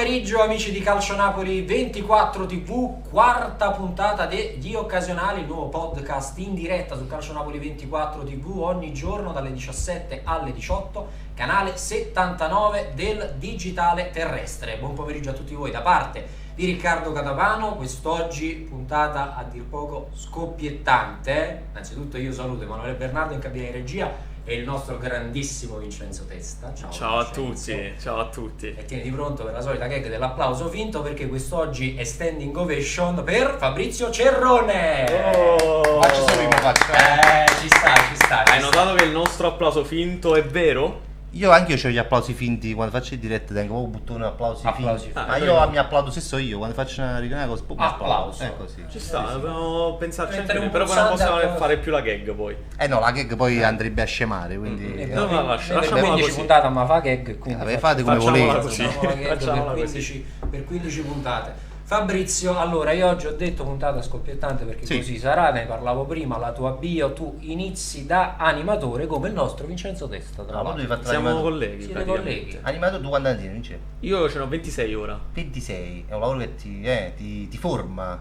pomeriggio amici di Calcio Napoli 24 TV, quarta puntata degli Occasionali, il nuovo podcast in diretta su Calcio Napoli 24 TV ogni giorno dalle 17 alle 18, canale 79 del digitale terrestre. Buon pomeriggio a tutti voi da parte di Riccardo Catapano. Quest'oggi puntata a dir poco scoppiettante. Innanzitutto io saluto Emanuele Bernardo in cabina di regia e il nostro grandissimo Vincenzo Testa. Ciao a tutti, ciao a tutti. E tieniti pronto per la solita gag dell'applauso finto, perché quest'oggi è standing ovation per Fabrizio Cerrone. Faccio solo io, faccio. Ci sta. Hai notato che il nostro applauso finto è vero? Io anche ho gli applausi finti quando faccio il dirette, tengo proprio buttone applausi finti. Ma io mi applaudo stesso io quando faccio una cosa, poi mi applauso. È così. Ci sta, dobbiamo pensarci anche noi, però poi pulsante non possiamo applauso. fare più la gag poi. No, la gag poi andrebbe a scemare, quindi No, no, lasciamola 15 così. puntate ma fa gag, quindi vabbè, fate come facciamola volete. così. facciamo la gag Facciamola per 15 puntate. Fabrizio, allora io oggi ho detto puntata scoppiettante perché Sì. così sarà, ne parlavo prima, la tua bio, tu inizi da animatore come il nostro Vincenzo Testa, tra Ah, ma tu l'altro. hai fatto Siamo l'animatore. colleghi Siete praticamente. colleghi. Animato tu quando anni, Vince? Io ce ne ho 26 ora. 26, è un lavoro che ti forma.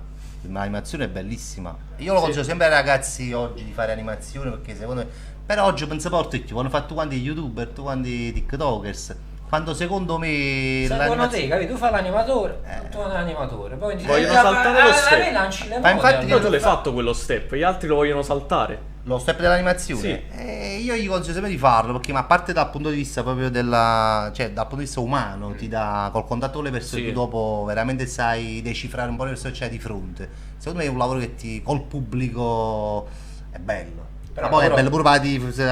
L'animazione è bellissima. Io lo consiglio sempre ai ragazzi oggi di fare animazione, perché secondo me. Però oggi penso porto io, quando fatto quanti youtuber, tu quanti tiktokers. Quando secondo me Secondo te, capito? Tu fai l'animatore, tu fai l'animatore, poi Vogliono saltare lo step. lanci le Ma mode, infatti Però allora. tu l'hai fatto quello step, gli altri lo vogliono saltare. lo step dell'animazione, Sì. io gli consiglio sempre di farlo, perché ma a parte dal punto di vista proprio cioè dal punto di vista umano, ti dà col contatto con le persone, Sì. tu dopo veramente sai decifrare un po' le persone che c'hai di fronte. Secondo me è un lavoro che col pubblico è bello. Però Ma poi lavoro- è bello pure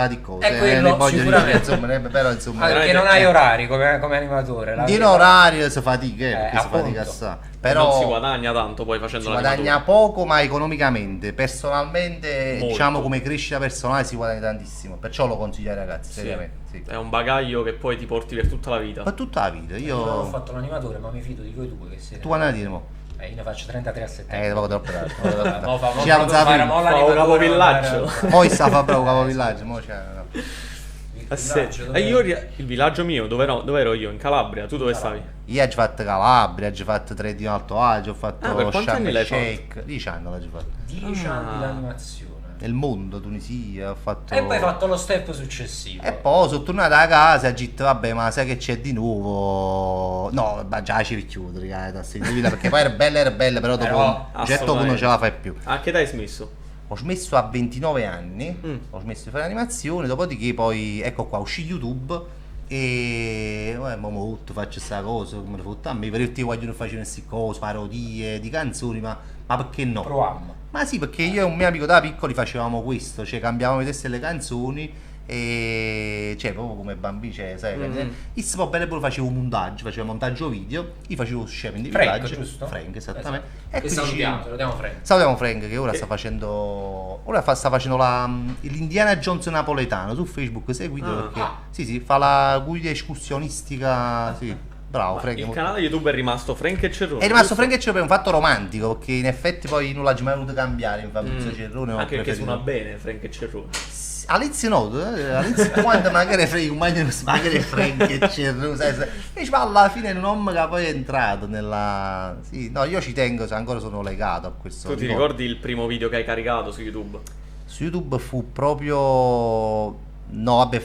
di cose. È quello, sicuramente. Insomma, però insomma. Perché non hai orari come animatore. Di orario si fatica, perché si appunto. fatica assai. Però non si Però guadagna tanto poi facendo si l'animatore. guadagna poco, ma economicamente, personalmente, Molto. diciamo come crescita personale si guadagna tantissimo. Perciò lo consiglio ai ragazzi, Sì. seriamente. Sì. È un bagaglio che poi ti porti per tutta la vita. Ma tutta la vita, Io non ho io. fatto l'animatore, ma mi fido di voi due che siete. Tu quando la diremo? Io ne faccio 33 a settembre. Poco troppo tardi. Mo fa- mo Ci fa- avanza fare prima. mo Fa un l'animatore, capovillaggio. fare- Poi sta fa bravo capovillaggio, mo c'è. Il Ah, sì. villaggio, dove- Il villaggio mio, dove ero io? In Calabria. Tu dove stavi? Io ho già fatto Calabria, ho già fatto Trentino Alto Adige, ho fatto Ah, per quanti Sharm anni el l'hai Sheikh, 10 anni l'ho già fatto. 10 anni di animazione. Nel mondo, Tunisia, ho fatto. E poi hai fatto lo step successivo. E poi sono tornato a casa e ho detto vabbè, ma sai che c'è di nuovo? No, ma già ci richiudo, ragazzi, perché poi era bella, però dopo Però, un certo punto non ce la fai più. A che età hai smesso? Ho smesso a 29 anni, ho smesso di fare animazione, dopodiché poi, ecco qua, uscì YouTube e molto faccio sta cosa, come lo fatto a me, per io vogliono fare queste cose, parodie di canzoni, ma perché no? Proviamo. Ma sì, perché io e un mio amico da piccoli facevamo questo, cioè cambiavamo i testi delle canzoni e cioè proprio come bambini, cioè, sai, io poi bene pure facevo un montaggio, facevo montaggio video, io facevo scemo in Frank, villaggio, giusto? Frank, esattamente. E salutiamo Frank. Salutiamo Frank che ora sta facendo l'Indiana Jones napoletano su Facebook, seguito perché sì, fa la guida escursionistica, sì. Bravo Frank. Il canale YouTube è rimasto Frank e Cerrone. È rimasto Frank e Cerrone, è un fatto romantico, perché in effetti poi non l'ha mai voluto cambiare in Fabrizio Cerrone. Anche perché suona bene Frank e Cerrone. All'inizio no, all'inizio quando magari magari Frank e Cerrone, sai, invece alla fine è un uomo che poi è entrato nella. Sì, no, io ci tengo, se ancora sono legato a questo. Tu ti ricordi il primo video che hai caricato su YouTube? Su YouTube fu proprio. No, vabbè,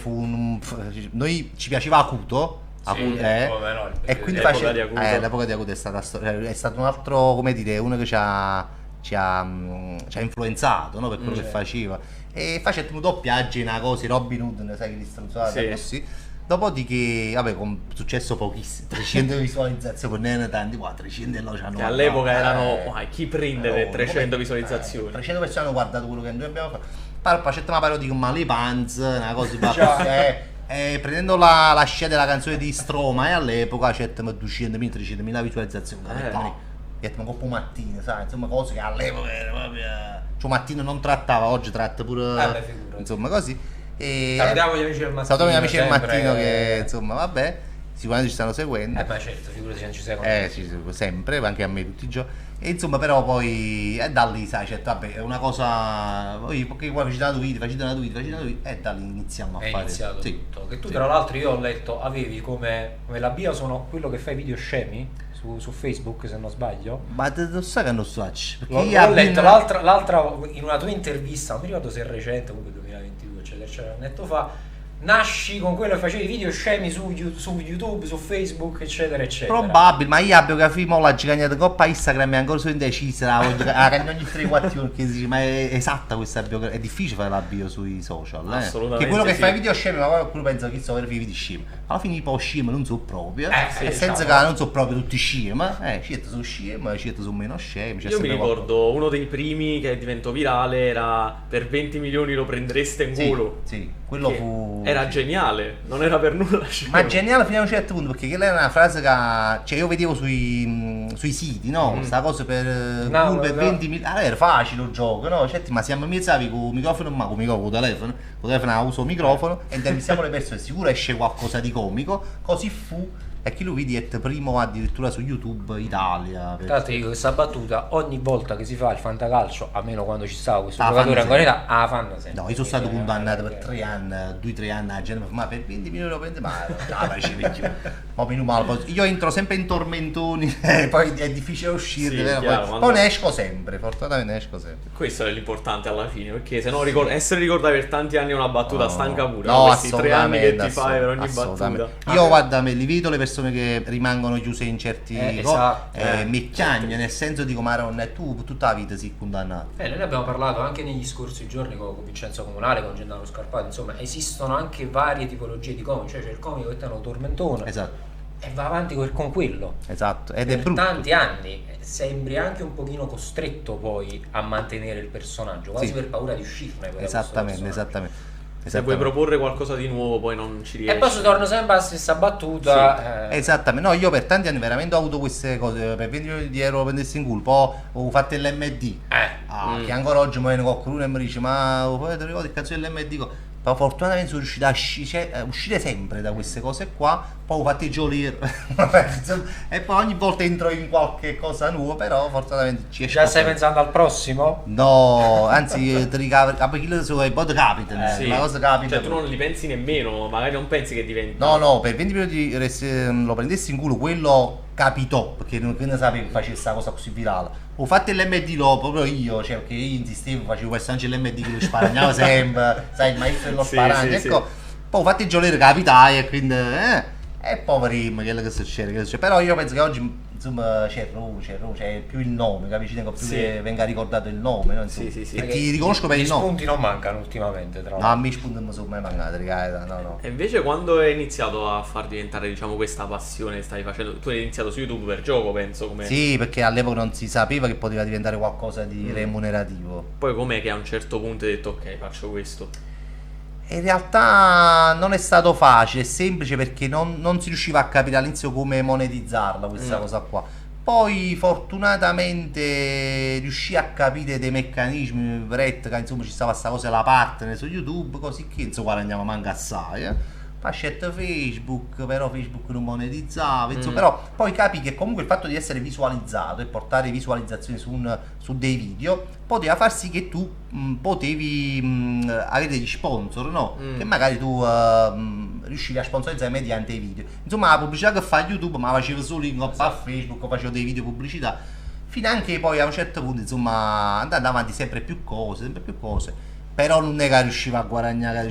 noi ci piaceva Acuto. E quindi l'epoca di Acuto. l'epoca di Acuto è stato un altro, come dire, uno che ci ha influenzato, no, per quello che faceva. E faceva doppiaggi, una cosa, Robin Hood, sai che li stronzate Sì. così. Dopodiché, vabbè, con successo pochissimo, 300 visualizzazioni, non erano tanti, 300 e là c'hanno Che all'epoca guardato, erano chi prende le 300 visualizzazioni? 300 persone hanno guardato quello che noi abbiamo fatto. Poi facciamo una parodia con Malepanz, una cosa prendendo la scia della canzone di Stroma, e all'epoca c'erano 200.000, 300.000 visualizzazioni. Come un mattino, sai, insomma, cose che all'epoca era proprio. Cioè, mattino non trattava, oggi tratta pure. Insomma, così. Salutiamo gli amici del mattino. Salutiamo gli amici del sempre. mattino che insomma, vabbè. sicuramente ci stanno seguendo. Ma certo, figurati se non ci sei con Sì, sempre, anche a me tutti i giorni. E insomma, però poi è da lì, sai, certo, vabbè, è una cosa. Poi facete una video, e da lì iniziamo a è fare. iniziato Sì. tutto. Che tu Sì. tra l'altro io ho letto, avevi come la bio sono quello che fa i video scemi su Facebook, se non sbaglio. Ma lo sai che non so faccio? Perché L'ho letto l'altra in una tua intervista, non mi ricordo se è recente, comunque 2022, eccetera, un annetto fa. Nasci con quello che facevi video scemi su YouTube, su Facebook, eccetera, eccetera. Probabile, ma io abbia capito la giocata coppa Instagram è ancora sono indecisa, ogni 3-4 giorni che si dice, ma è esatta questa bio, è difficile fare la bio sui social, Assolutamente che quello che sì. fa i video scemi, ma qualcuno pensa che so per i video scemi. Alla fine i po' scemi non so proprio, sì, nel senso diciamo. che non so proprio tutti scemi, certo sono scemi, certo sono meno scemi. Io mi ricordo uno dei primi che diventò virale era per 20 milioni lo prendereste in culo. Sì, quello Che fu. era geniale, non era per nulla scemo. Ma geniale fino a un certo punto, perché quella era una frase che cioè io vedevo sui siti, no? Sta cosa per, No, per no. 20 milioni. Allora era facile il gioco, no? Certo, ma siamo ammiezzavi con il microfono, ma con il telefono. Con il telefono uso il microfono e intervistiamo le persone, sicuro esce qualcosa di comico, così fu. E chi lo vidi è primo addirittura su YouTube Italia. Tra l'altro dico questa battuta, ogni volta che si fa il fantacalcio, almeno quando ci stava questo La giocatore fanno ancora in età, la fanno sempre. No, io sono stato Quindi, condannato per 3 anni, 2-3 anni a Genova, ma per 20 milioni lo prende male. Ma meno male. Io entro sempre in tormentoni, poi è difficile uscire, Sì, vero? chiaro, Poi quando- ne esco sempre, fortunatamente ne esco sempre. Questo è l'importante alla fine, perché se no essere ricordati per tanti anni è una battuta stanca pure. No, Questi 3 anni che ti assolutamente, fai per ogni assolutamente. battuta. Io guarda, me li vedo le persone che rimangono chiuse in certi esatto. mi chiagno, nel senso dico Maronna, tu tutta la vita sei condannato. noi ne abbiamo parlato anche negli scorsi giorni con Vincenzo Comunale, con Gennaro Scarpati, insomma esistono anche varie tipologie di comici, cioè c'è il comico che te lo tormentone Esatto, e va avanti con quello. esatto. Ed è Per brutto. tanti anni sembri anche un pochino costretto poi a mantenere il personaggio, quasi Sì. per paura di uscirne poi da questo Esattamente, personaggio. esattamente. Se vuoi proporre qualcosa di nuovo poi non ci riesci. E poi si torna sempre alla stessa battuta. Esattamente, no, io per tanti anni veramente ho avuto queste cose, per 20 milioni di euro lo prendessi in culo, poi ho fatto l'MD, che ancora oggi mi viene qualcuno e mi dice ma poi ti ricordi il cazzo dell'MD? Però fortunatamente sono riuscito a uscire sempre da queste cose qua, poi ho fatto i giolier e poi ogni volta entro in qualche cosa nuova, però fortunatamente ci esco. Già stai pensando al prossimo? No, anzi ti ricaveri, perché io so che poi ti capita, Sì. la cosa capita. Cioè tu non li pensi nemmeno, magari non pensi che diventi. No, per 20 minuti lo prendessi in culo, quello capitò, perché non sapevo che facesse questa cosa così virale. Ho fatto l'MD proprio io, cioè perché io insistevo, facevo questo anche l'MD che lo sparagnava sempre, sai, il maestro dello Sì, sparagno, sì, ecco. Poi ho fatto il giocare capitai e quindi e poverino, quello che succede, però io penso che oggi insomma c'è più il nome, capisci? Tengo più Sì. che venga ricordato il nome, no? Insomma. Sì, sì. E ti riconosco per Gli il nome. spunti non mancano ultimamente, tra No, a l'altro. me i spunti non mi sono mai mancati, ragazzi, no. E invece quando hai iniziato a far diventare, diciamo, questa passione che stai facendo? Tu hai iniziato su YouTube per gioco, penso, come... Sì, perché all'epoca non si sapeva che poteva diventare qualcosa di remunerativo. Poi com'è che a un certo punto hai detto ok, faccio questo? In realtà non è stato facile, è semplice perché non si riusciva a capire all'inizio come monetizzarla questa cosa qua. Poi fortunatamente riuscì a capire dei meccanismi, Brett, che insomma ci stava sta cosa la partner su YouTube, così che insomma guadagniamo manca assai. Poi scelto Facebook, però Facebook non monetizzava, insomma, però poi capì che comunque il fatto di essere visualizzato e portare visualizzazioni su dei video poteva far sì che tu potevi avere degli sponsor, no? Che magari tu riuscivi a sponsorizzare mediante i video. Insomma, la pubblicità che fa YouTube ma la facevo solo in coppa a Facebook, facevo dei video pubblicità, fino anche poi a un certo punto, insomma, andando avanti sempre più cose, però non è che riusciva a guadagnare,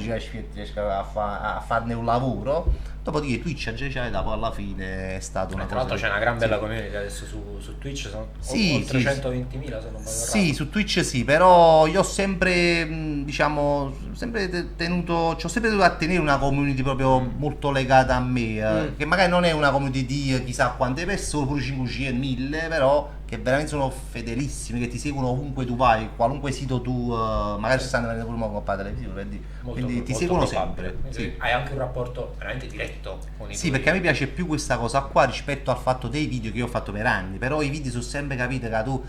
riesco a farne un lavoro. Dopodiché Twitch già dopo alla fine è stata una Tra l'altro cosa. c'è una gran bella community adesso su Twitch, sono Sì, oltre sì, 120.000 se non vado Sì, errato. su Twitch sì, però io ho sempre, diciamo, sempre tenuto, ci ho sempre dovuto tenere una community proprio molto legata a me, che magari non è una community di chissà quante persone, pure 500, 1000, però che veramente sono fedelissimi, che ti seguono ovunque tu vai, qualunque sito tu, magari ci stanno vedendo pure con la televisione, per dire. Quindi ti molto seguono probabile. sempre. Sì. Hai anche un rapporto veramente diretto con i Sì, tuoi- perché a me piace più questa cosa qua rispetto al fatto dei video che io ho fatto per anni, però i video sono sempre capito che tu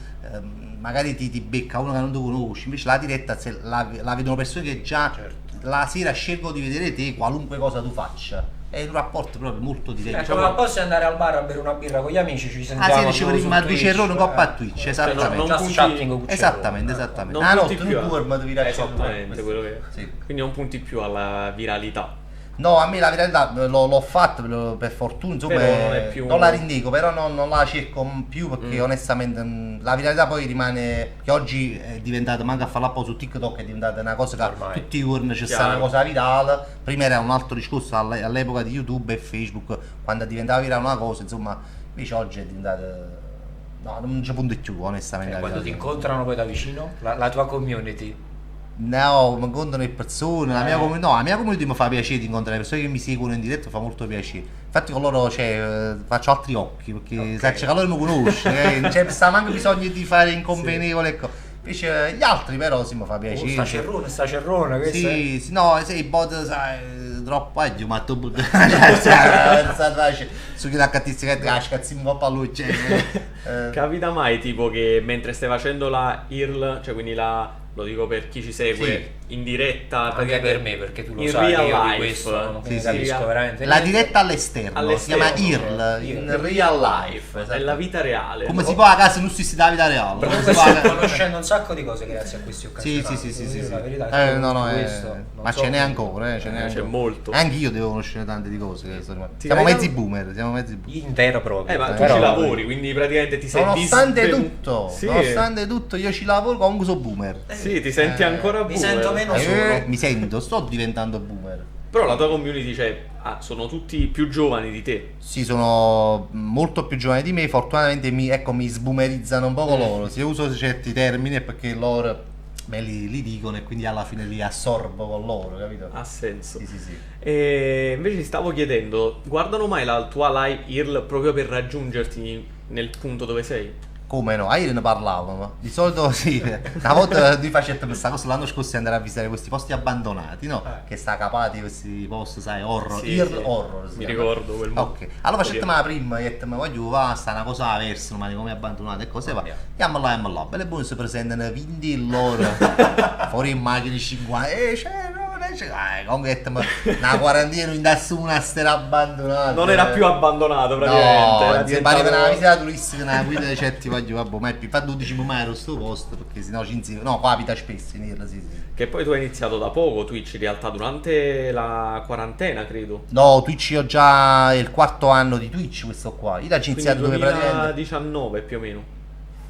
magari ti becca uno che non tu conosci, invece la diretta se la vedono persone che già Certo. la sera scelgono di vedere te qualunque cosa tu faccia. è un rapporto proprio molto diretto. Ecco, ma posso andare al bar a bere una birra con gli amici, ci sentiamo. Ah sì, dicevo prima di Cerrone un coppa a Twitch, esattamente. non Just punti- chatting con Esattamente, Cerrone. esattamente. Non Ah no, punti tu più non dormi, devi esattamente quello che Sì. quindi non punti più alla viralità. No, a me la verità l'ho fatto per fortuna, insomma, Però non è più- non la rinnego, però non la cerco più perché onestamente la viralità poi rimane, che oggi è diventata, manca a farla un po' su TikTok, è diventata una cosa che Ormai. tutti i giorni c'è Chiaro. stata una cosa virale, prima era un altro discorso all'epoca di YouTube e Facebook, quando diventava virale una cosa, insomma, invece oggi è diventata... No, non ci punto più, onestamente. la Quando ti verità. incontrano poi da vicino, la tua community. No, mi incontrano le persone, la mia community mi fa piacere di incontrare le persone che mi seguono in diretta, mi fa molto piacere. Infatti con loro faccio altri occhi, perché sai, che loro mi conoscono, non c'è manco bisogno di fare inconvenevole, ecco. Invece gli altri però sì mi fa piacere. Sta cerrone, questo Sì, sì, no, se i bot sai, troppo ma tu su chi la cattizia che scazzi un po' a lui, Capita mai tipo che mentre stai facendo la IRL, cioè quindi lo dico per chi ci segue, in diretta, anche per me, perché tu lo in sai, real io di life, questo non sì, ne sì. capisco veramente la niente. diretta all'esterno, si chiama IRL, in real life, esatto. nella vita reale. Come si può a casa non si sta vita reale. come si Comunque può a sto casa- conoscendo un sacco di cose grazie a questi Sì, occasioni. sì. La verità è che No, questo, non ma so ce n'è come- ancora, ce n'è c'è ancora. molto. Anche io devo conoscere tante di cose. Siamo vai mezzi da- boomer, siamo mezzi boomer. intero proprio. Ma tu Però- ci lavori, quindi praticamente ti sei Nonostante tutto, Sì. nonostante tutto, io ci lavoro, comunque sono boomer. Sì, ti senti ancora mi boomer. sento meno solo. Mi sento, sto diventando boomer. Però la tua community, cioè, sono tutti più giovani di te. Sì, sono molto più giovani di me, fortunatamente mi sboomerizzano un po' loro. Se io uso certi termini è perché loro me li dicono e quindi alla fine li assorbo con loro, capito? Ha senso. Sì. E invece ti stavo chiedendo, guardano mai la tua live IRL proprio per raggiungerti nel punto dove sei? Come no? Ieri ne parlavamo. Di solito sì. Una volta noi facevamo questa cosa l'anno scorso di andare a visitare questi posti abbandonati, no? Che sta capati questi posti, sai, horror. Sì, IRL sì. horror. si Mi chiama. ricordo quel Ok. Allora facevamo la prima e detto, voglio va, sta una cosa aversa, ma come abbandonate e cose va. Andiamo là. Belle buone si presentano 20 loro. Fuori in macchina 50. Comunque detto, una quarantina in una stella abbandonata. Non era più abbandonato praticamente. era No, se diventato- pareva una visita turistica, una guida di certi voglio, vabbè, ma è più fa 12 mai ero sto posto, perché sennò ci insieme. No, qua abita spesso in Irla, sì. Che poi tu hai iniziato da poco Twitch, in realtà durante la quarantena, credo. No, Twitch io già è il 4º anno di Twitch questo qua. Io l'ho Quindi iniziato dove praticamente 2019 più o meno.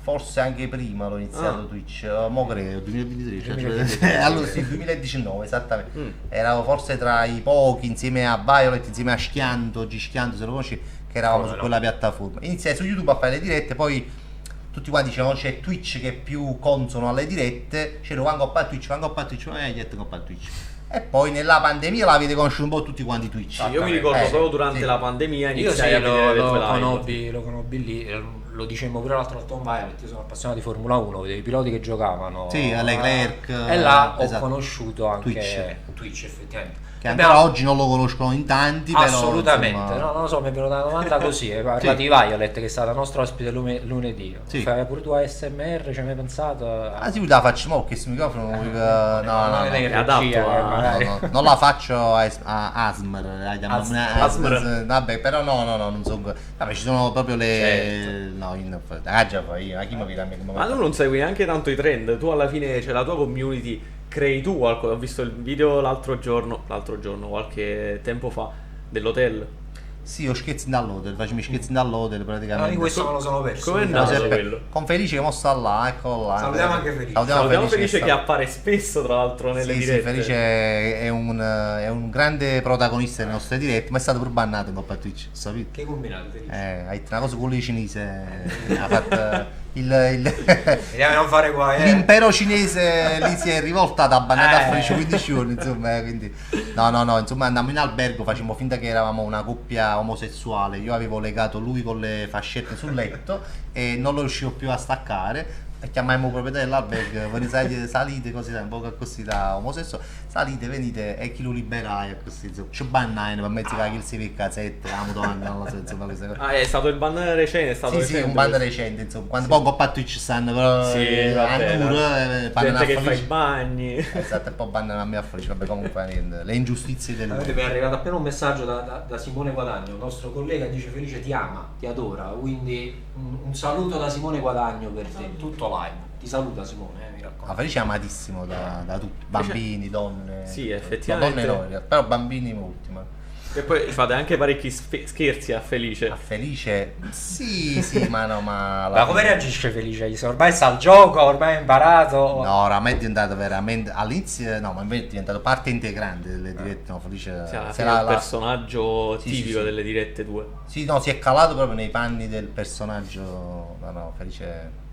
forse anche prima l'ho iniziato Ah. Twitch, mo credo 2023, cioè, 2023. allora sì, 2019 esattamente. Eravo forse tra i pochi insieme a Violet, insieme a Schianto, Schianto se lo conosci, che eravamo Come su no. quella piattaforma. Iniziai su YouTube a fare le dirette, poi tutti quanti dicevano c'è Twitch che è più consono alle dirette, c'ero vango a Twitch, gli a Twitch. E poi nella pandemia l'avete conosciuto un po' tutti quanti Twitch. Sì, io mi ricordo proprio durante sì. la pandemia Io iniziai sì, a vedere le lo tue live. conobbi lì, lo dicemmo pure l'altro volta con Violet, io sono appassionato di Formula 1, vedevo i piloti che giocavano. Sì, a Leclerc, E là ho esatto. conosciuto anche Twitch. Twitch effettivamente. Che ancora oggi non lo conoscono in tanti, però Assolutamente, insomma, no, non lo so, mi è venuta una domanda così, hai parlato di Violet che è stata nostra ospite lunedì. Sì. Fai pure tu ASMR, ci hai mai pensato? Ah sì, la facciamo che questo microfono no, non è in è adatto regia, a- magari. no, non la faccio a ASMR, la chiamiamo ASMR. vabbè, però no, non sono. Vabbè, ci sono proprio le. Certo. No, già fai io, ma chi mi vede a me come Ma tu non segui neanche tanto i trend, tu alla fine, cioè la tua community, crei tu qualcosa. Ho visto il video l'altro giorno, qualche tempo fa, dell'hotel. Sì, io scherzi dall'hotel, facevo i scherzi dall'hotel No, praticamente. di questo me lo sono perso. Com'è No, nato sempre- quello? Con Felice che mo sta là, eccolo là. Salutiamo anche Felice. Salutiamo Felice che sta- appare spesso tra l'altro nelle Sì, dirette. Felice è un grande protagonista delle nostre dirette, ma è stato pure bannato un po' a Twitch, sapete? Che combinato, Felice? Ha detto una cosa con le cinese, ha fatto Vediamo di non fare qua, l'impero cinese lì si è rivoltato, ha bannato a Eh. Felice 15 giorni, insomma, quindi no, insomma andammo in albergo, facemmo finta che eravamo una coppia omosessuale, io avevo legato lui con le fascette sul letto e non lo riuscivo più a staccare. chiamiamo il proprietario dell'albergo, venite, salite così, un po' così da omosessuale, salite, venite e chi lo liberai e così, insomma. C'è bannare per mezzo che si vede cazzette, la madonna, non lo so, insomma, queste cose. È stato il ban recente, è stato Sì, recente sì, un ban questo. recente, insomma, quando poi coppa Twitch stanno però Sì, vabbè, gente che fa i Felice. bagni. Esatto, e poi bannano a me a Felice, vabbè comunque niente, le ingiustizie del Mi è arrivato appena un messaggio da Simone Guadagno, il nostro collega, dice Felice ti ama, ti adora, quindi un saluto da Simone Guadagno per te, tutto live. Ti saluta Simone, mi raccomando. Ma Felice è amatissimo da tutti, bambini, donne. Sì, no, effettivamente. donne no, però bambini molti, ma E poi fate anche parecchi scherzi a Felice. a Felice sì, ma no, ma Ma come reagisce Felice? Se ormai sa il gioco, ormai ha imparato. no, oramai è diventato veramente all'inizio, no, ma invece è diventato parte integrante delle dirette, no, Felice Sì, alla se fine è la- il personaggio Sì, tipico sì. delle dirette 2. sì, no, si è calato proprio nei panni del personaggio. No, Felice.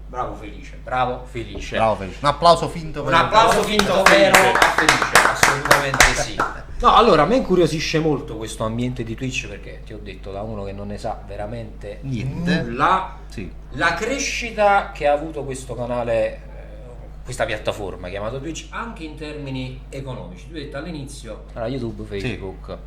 Bravo Felice, bravo Felice. Bravo Felice. Un applauso finto Un applauso finto vero a Felice, assolutamente sì. No, allora a me incuriosisce molto questo ambiente di Twitch perché ti ho detto da uno che non ne sa veramente Niente. nulla. Sì. La crescita che ha avuto questo canale, questa piattaforma chiamata Twitch, anche in termini economici. Tu hai detto all'inizio, allora, YouTube, Facebook,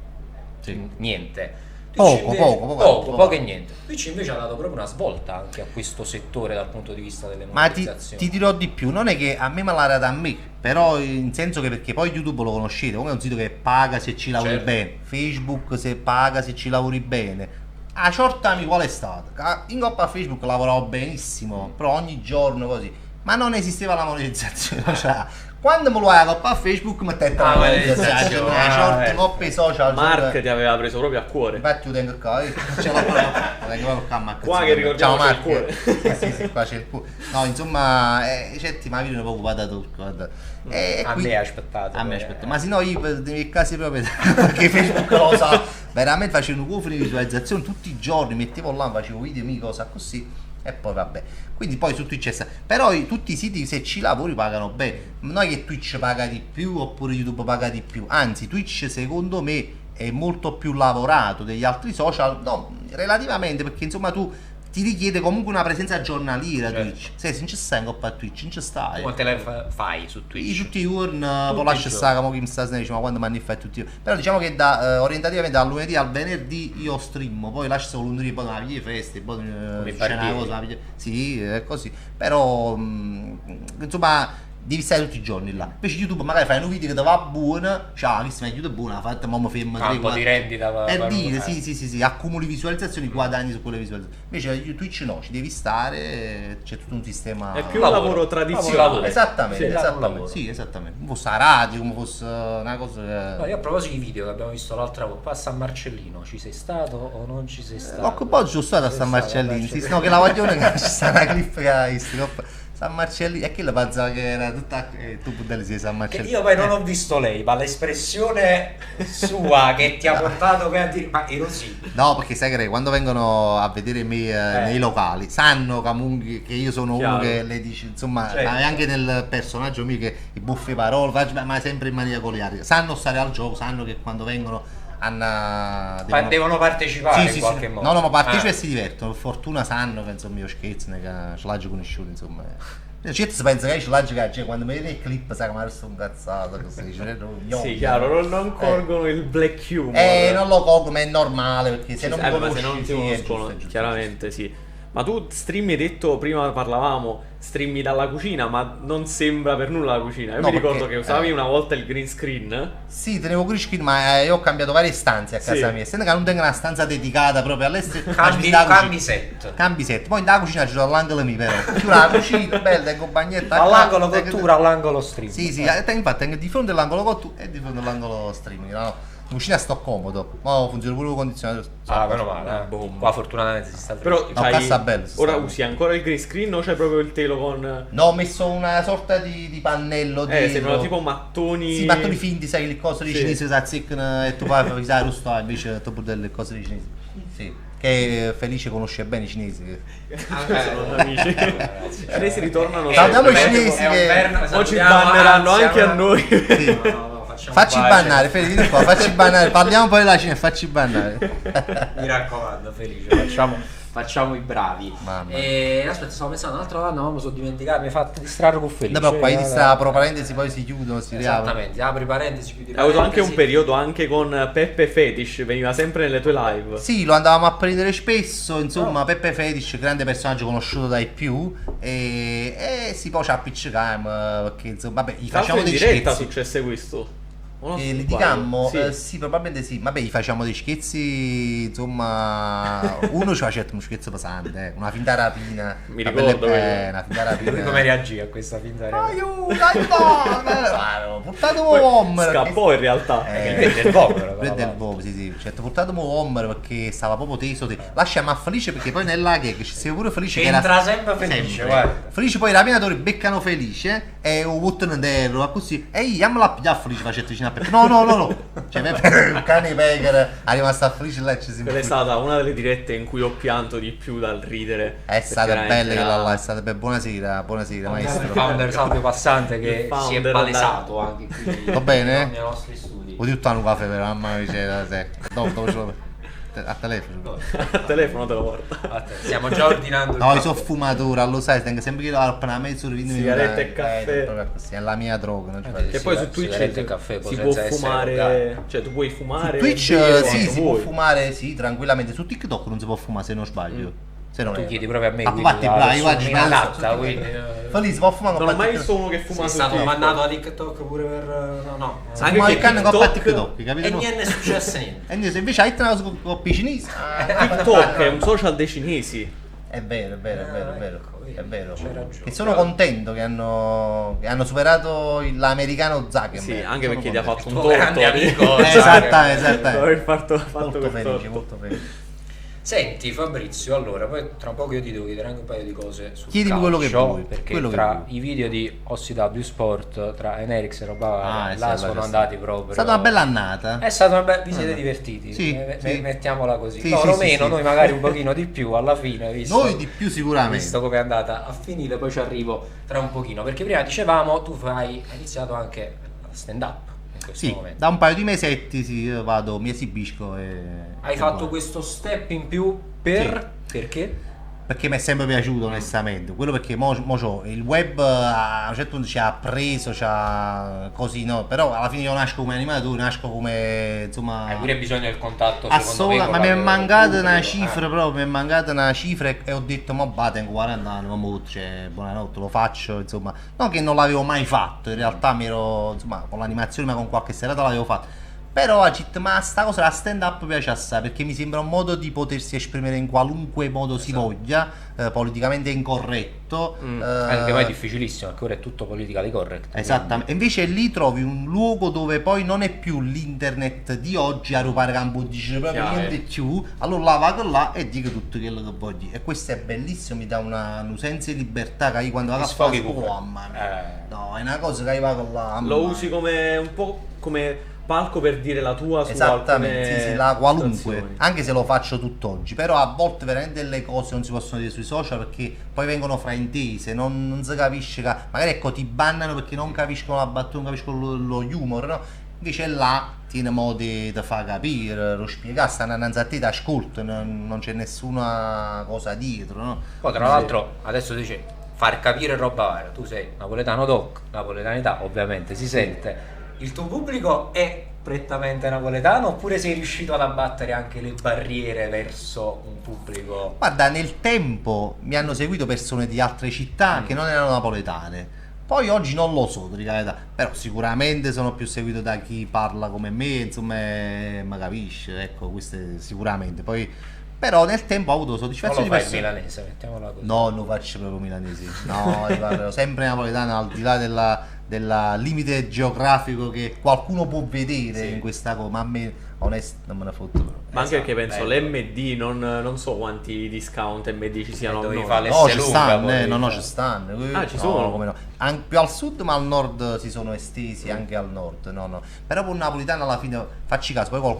Sì. niente. Poco e niente. Twitch invece ha dato proprio una svolta anche a questo settore dal punto di vista delle Ma ti monetizzazioni. dirò di più, non è che a me l'ha data a me, però in senso che perché poi YouTube lo conoscete, comunque è un sito che paga se ci lavori Certo. bene, Facebook se paga se ci lavori bene. A Ciortami qual è stato? In coppa a Facebook lavoravo benissimo, però ogni giorno così, ma non esisteva la monetizzazione, cioè, quando me lo hai a coppa a Facebook mettete la monetizzazione, a Ciortami, coppa i social. Mark ti aveva preso proprio a cuore. Infatti io tengo qua, ce l'ho proprio qua, Marco. Qua che ricordiamo Ciao c'è il Marco. Sì, qua c'è il cuore. No, insomma, certi ma io ne poco vado da tutto, guarda. A me ha aspettato. A me aspetta. Ma se no io nei casi proprio perché Facebook lo sa, veramente facevo un cuofo di visualizzazione tutti i giorni, mettevo là, facevo video, cosa così. E poi vabbè, quindi poi su Twitch però tutti i siti se ci lavori pagano bene, non è che Twitch paga di più oppure YouTube paga di più, anzi Twitch secondo me è molto più lavorato degli altri social, no, relativamente, perché insomma tu ti richiede comunque una presenza giornaliera. Certo. Twitch, se non ci stai in coppa a Twitch, non ci stai. Quante live fai su Twitch? Tutti i giorni, Tutti poi lascia i stare come chi mi sta dicendo, ma quando mi fai tutti. Però diciamo che orientativamente dal lunedì al venerdì io stream, poi lascio solo lunedì, poi la piglia feste, poi c'è una cosa, la piglia. Sì, è così. Però insomma devi stare tutti i giorni là. Invece YouTube magari fai un video che ti va buono, ciao, visto che YouTube è buona, fatta, ma mi fermo Un po' di rendita e per- dire, sì, accumuli visualizzazioni, guadagni su quelle visualizzazioni. Invece Twitch no, ci devi stare, c'è tutto un sistema. È più un Lavoro. lavoro tradizionale. Lavoro. Esattamente, Sì, esattamente, lavoro. sì, esattamente. Come fosse la radio, come fosse una cosa No, io a proposito di video che abbiamo visto l'altra volta, qua a San Marcellino, ci sei stato o non ci sei stato? Ecco, poi giusto stato a Sei San stato Marcellino, a sì, no, che la voglio che ci sta una clip che ha visto. San Marcellino, e che la pensava che era tutta. Tu puoi sei San Che Marcellino. io poi non ho visto lei, ma l'espressione sua che ti ha portato poi a dire, ma ero sì. No, perché sai che quando vengono a vedere me nei locali, sanno comunque che io sono Chiaro. uno che le dice, insomma, Certo. ma anche nel personaggio mio che i buffe parole, ma sempre in maniera goliardica. Sanno stare al gioco, sanno che quando vengono Ma devono partecipare in qualche modo. No, ma partecipano e si divertono. Per fortuna sanno che insomma io scherzo, che ce l'ho conosciuto, insomma. Certo si pensa che ce l'ho cioè quando mi vede il clip sa che mi sto incazzato così. Sì, chiaro, non colgono il black humor. Non lo colgo, ma è normale perché se Sì, non sì, mi ma conosci, se non ti sì, è conoscono, giusto, è giusto. chiaramente sì. Ma tu streami, hai detto, prima parlavamo, streami dalla cucina, ma non sembra per nulla la cucina. Io No, mi ricordo perché, che usavi una volta il green screen. Sì, tenevo green screen, ma io ho cambiato varie stanze a casa Sì. mia. Essendo che non tengo una stanza dedicata proprio all'estero, Cambi set. Cambi set. Poi nella cucina ci sono l'angolo mio, però. Più la cucina, bella, tengo bagnetta. All'angolo tengo- cottura, all'angolo stream. Sì, infatti tengo di fronte all'angolo cottura e di fronte all'angolo streaming, no? In cucina sto comodo, ma funziona pure il condizionatore. Ah, meno male. bomba. Qua fortunatamente si sta Però freschi. No, c'hai- cassa bello, si ora sta usi ancora il green screen o c'è proprio il telo con... No, ho messo una sorta di pannello dietro. sembrano tipo mattoni... Sì, mattoni finti, sai, le cose di Sì. cinesi si azzeccano e tu poi fai sai, rusto, invece dopo delle cose di cinesi. Sì. Che Felice conosce bene i cinesi. sono amici. I cinesi ritornano Salutiamo i sempre. cinesi che- O ci banneranno anche a noi. Sì. Facci bannare, Felice, facci bannare. Parliamo poi della Cina e facci bannare. Mi raccomando, Felice, facciamo facciamo i bravi. Mamma E aspetta, stavo pensando un'altra domanda, ma mi sono dimenticato, mi hai fatto distrarre con Felice. No, però qua apro parentesi, poi si chiudono, si riaprono. Esattamente, apri parentesi, chiudi Hai avuto anche parentesi. un periodo anche con Peppe Fetish, veniva sempre nelle tue live. Sì, lo andavamo a prendere spesso, insomma, Peppe Fetish, grande personaggio conosciuto dai più, e si poi ci appiccichiamo, perché insomma, vabbè, gli Tra l'altro facciamo in dei diretta scherzi. successe questo. O non E sbaglio? litigammo, Sì. sì, probabilmente sì, vabbè, gli facciamo dei scherzi, insomma, uno ci faceva uno scherzo pesante, una finta rapina. Mi una ricordo bella- quello. una finta rapina. Lui come reagì a questa finta di Aiuto, aiuto, portato Homer. Scappò in realtà. lui è del Vomero, Lui è del Vomero, sì, sì. Certo, portato Homer perché stava proprio teso. Lasciamo a Felice perché poi nella che ci sia pure Felice che entra sempre Felice, guarda. Felice poi i rapinatori beccano Felice e un buttano dentro così e io me la pigliare Felice facendo vicino a Peppe. No. Cioè Peppe un cane pecore è rimasto a Felice là e ci si Quella è stata una delle dirette in cui ho pianto di più dal ridere. È stata Veramente bella quella era- là, è stata bella. Buonasera Il maestro. founder Salvio Passante che Il founder si è palesato anche qui Va bene? nei nostri studi. Vuoi tutto un caffè per mamma mia, cioè, dopo ce l'ho a telefono. Al telefono te lo porta. Aspetta, stiamo già ordinando il No, io caffè. sono fumatore, lo sai, tengo sempre che appena mezz'ora 20 minuti. Sigarette e caffè. proprio così, è la mia droga, non ci fate. Che poi su Twitch sigarette e caffè, si senza può essere fumare, drogati. cioè tu puoi fumare. Twitch bere sì, quanto si può vuoi. fumare, sì, tranquillamente. Su TikTok non si può fumare se non sbaglio. Se non Tu è. chiedi proprio a me, Ah, quindi infatti, la bravi, persona guardi, inadatta, guardi, quindi Felice, si può fumare Non con ho mai TikTok. visto uno che fuma sei su stato TikTok. mandato a TikTok pure per no. Anche Ma che il cane con TikTok- TikTok, capito? E No? niente è successo niente. E niente, se invece hai una cosa con i cinesi. TikTok è un social dei cinesi. È vero, Ecco, vedi, è vero. c'hai ragione. E sono contento che hanno superato l'americano Zuckerberg. Sì, anche Sono perché gli ha contento. fatto un tuo torto. grande amico. Esattamente. Dopo aver fatto Molto quel felice, torto. molto felice. Senti Fabrizio, allora poi tra poco io ti devo chiedere anche un paio di cose sul Chiedimi quello che calcio, vuoi, perché quello che tra vuoi. i video di OCW Sport, tra Enerix e roba varia, sì, là allora sono c'è andati stato. proprio. È stata una bella annata. È stata una bella. Vi siete divertiti? Sì, sì. Mettiamola così. Sì, Loro sì, sì, meno, sì. noi magari un pochino di più alla fine, visto, Noi di più sicuramente. visto come è andata a finire, poi ci arrivo tra un pochino. Perché prima dicevamo, tu hai iniziato anche stand up in questo Sì, momento. da un paio di mesetti sì, io vado, mi esibisco e... Hai e fatto guardo. questo step in più per... Perché? Perché mi è sempre piaciuto onestamente. Quello perché mo c'ho il web a un certo punto ci ha preso, così no. Però alla fine io nasco come animatore, nasco come insomma. Hai pure bisogno del contatto, secondo me, Assola, con ma mi è la- mancata col una pubblico, cifra proprio, mi è mancata una cifra e ho detto ma va, tengo 40 anni, ma mo, cioè, buonanotte, lo faccio, insomma. Non che non l'avevo mai fatto, in realtà mi ero, insomma, con l'animazione, ma con qualche serata l'avevo fatto. Però ma sta cosa, la stand up piace assai perché mi sembra un modo di potersi esprimere in qualunque modo si voglia, politicamente incorretto. Anche poi è difficilissimo, perché ora è tutto politically correct. Esattamente, e invece lì trovi un luogo dove poi non è più l'internet di oggi a rubare campo, dice proprio Chiaro. niente più, allora là vado là e dico tutto quello che voglio dire. E questo è bellissimo, mi dà un senso di libertà che io quando vado a Ti fare sfoghi pure. mamma mia. No, è una cosa che io vado là. Lo mamma usi mia. come un po' come palco per dire la tua su Esattamente, alcune sì, la qualunque, situazioni. anche se lo faccio tutt'oggi, però a volte veramente delle cose non si possono dire sui social perché poi vengono fraintese, non si capisce, magari ecco ti bannano perché non capiscono la battuta, non capiscono lo humor, no? Invece là tiene modi da far capire, lo spiegare, stanno innanzi a te, ti ascolto, non c'è nessuna cosa dietro, no? Poi tra l'altro adesso dice far capire roba varia, tu sei napoletano doc, napoletanità ovviamente si sente. Il tuo pubblico è prettamente napoletano oppure sei riuscito ad abbattere anche le barriere verso un pubblico? Guarda, nel tempo mi hanno seguito persone di altre città che non erano napoletane. Poi oggi non lo so, di verità, però sicuramente sono più seguito da chi parla come me, insomma, mi capisce, ecco, questo è sicuramente. Poi, però nel tempo ho avuto Non soddisfazione lo di fai il persone. milanese, mettiamola così. No, non faccio proprio milanesi. No, io parlo sempre napoletano, al di là della limite geografico che qualcuno può vedere Sì. in questa cosa, ma a me onesto non me ne fotto proprio. Ma anche perché penso bello. l'MD non so quanti discount MD ci siano al Dovevi nord. fare No, l'S ci lunga, stanno, poi, no, cioè. ci stanno. Ah, ci No, sono? come no. Più al sud, ma al nord si sono estesi anche al nord. No. Però con napoletano alla fine, facci caso, poi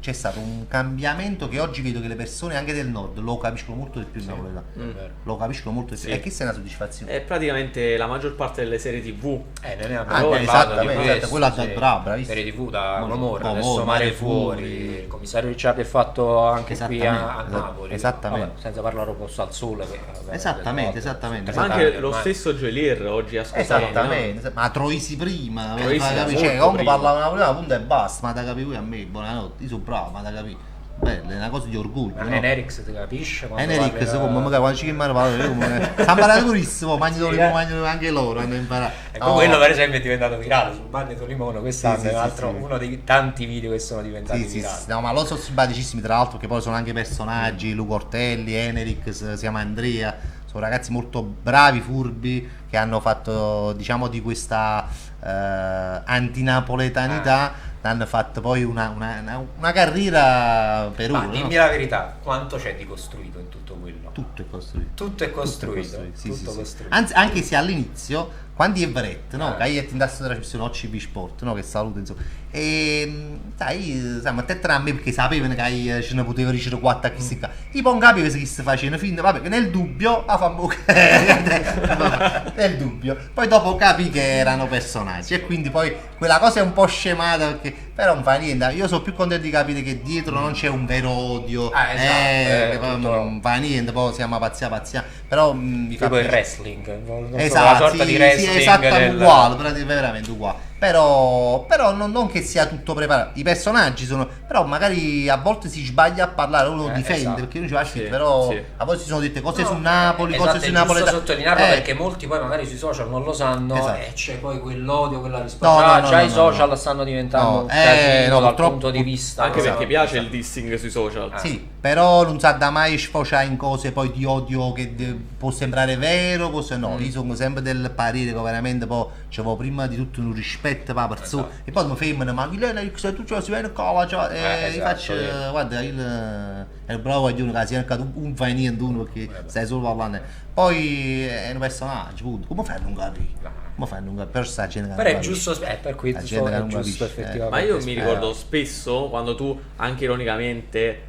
c'è stato un cambiamento che oggi vedo che le persone anche del nord lo capiscono molto di più il napoletano. È vero. Lo capiscono molto di più. Sì. E questa è una soddisfazione. È praticamente la maggior parte delle serie TV. Noi ne abbiamo Anche, parlato esattamente, di esatto, questo, quella sì. brava, bravissima. Serie TV da Molto- Gomorra, Gomorra, adesso Mare Mare Fuori, Fuori. il commissario Ricciardo è fatto anche qui a Esattamente, Napoli. esattamente. Vabbè, senza parlare posto al sole. Che, vabbè, Esattamente, del esattamente. Ma Total, anche lo ormai. stesso Gelier oggi ha scusato. Esattamente, ma Troisi prima, Troisi ma capi- molto cioè, comunque prima. parlavano la prima punta e basta, ma da capire lui a me, buonanotte, io sono bravo, ma da capire. Bello, è una cosa di orgoglio, Ma no? Enerix ti capisce? quando Enric, parla- come magari quando ci chiamano sta imparando purissimo, mangiano anche loro, hanno imparato. Ecco, quello per esempio è diventato virale sul Magneto Limono quest'anno, Sì, è sì, un altro, sì. uno dei tanti video che sono diventati Sì, sì, virali. sì, no, ma loro sono simpaticissimi tra l'altro, che poi sono anche personaggi, Luca Ortelli, Enric, si chiama Andrea, sono ragazzi molto bravi, furbi, che hanno fatto, diciamo, di questa antinapoletanità, hanno fatto poi una carriera per Ma uno, dimmi no? la verità, quanto c'è di costruito in tutto quello? Tutto è costruito. Tutto è costruito. Sì, tutto sì, sì. costruito. Anzi, anche se all'inizio, quando è Everett, no? Ah. Che hai in tasto della recensione OCB Sport, no? Che saluto, insomma. E sai, a te tra me perché sapevano che ce ne poteva riuscire 4 a chi si I poi capire che si facevano finta, vabbè, che nel dubbio, nel dubbio. Poi dopo capì che erano personaggi e quindi poi quella cosa è un po' scemata perché però non fa niente. Io sono più contento di capire che dietro non c'è un vero odio. Che poi tutto- non fa niente, poi siamo pazzia. Però mi fa Tipo il piacere. wrestling, non so, Esatto, una sorta sì, di sì, wrestling esatto, del- uguale, veramente uguale. Però non che sia tutto preparato. I personaggi sono. Però magari a volte si sbaglia a parlare, uno difende esatto. perché non ci va Sì, però sì. a volte si sono dette cose No, su Napoli, esatto, cose è su giusto Napoli. sottolinearlo perché molti poi magari sui social non lo sanno Esatto. e c'è poi quell'odio, quella risposta. No, no, no, già no, i no, social no. stanno diventando No, un casino no, dal purtroppo- punto di vista. Anche Esatto, perché piace il dissing sui social. Sì, però non sa da mai sfociare in cose poi di odio che può sembrare vero, cose no. Io sono sempre del parere che veramente poi c'avevo prima di tutto un rispetto per la persona Esatto. e poi mi fermano, ma chi lei se tu ci si viene qua, cioè, esatto, io faccio, vero. guarda, è il bravo di uno che si è cercato un fa niente uno perché stai solo parlando. Poi è un personaggio, punto. Come fai a non capire? Come fai a non capire? Per sta gente che Però non è capisce. giusto, per cui La gente che è non giusto capisce, effettivamente. Ma io mi spiegare. ricordo spesso quando tu anche ironicamente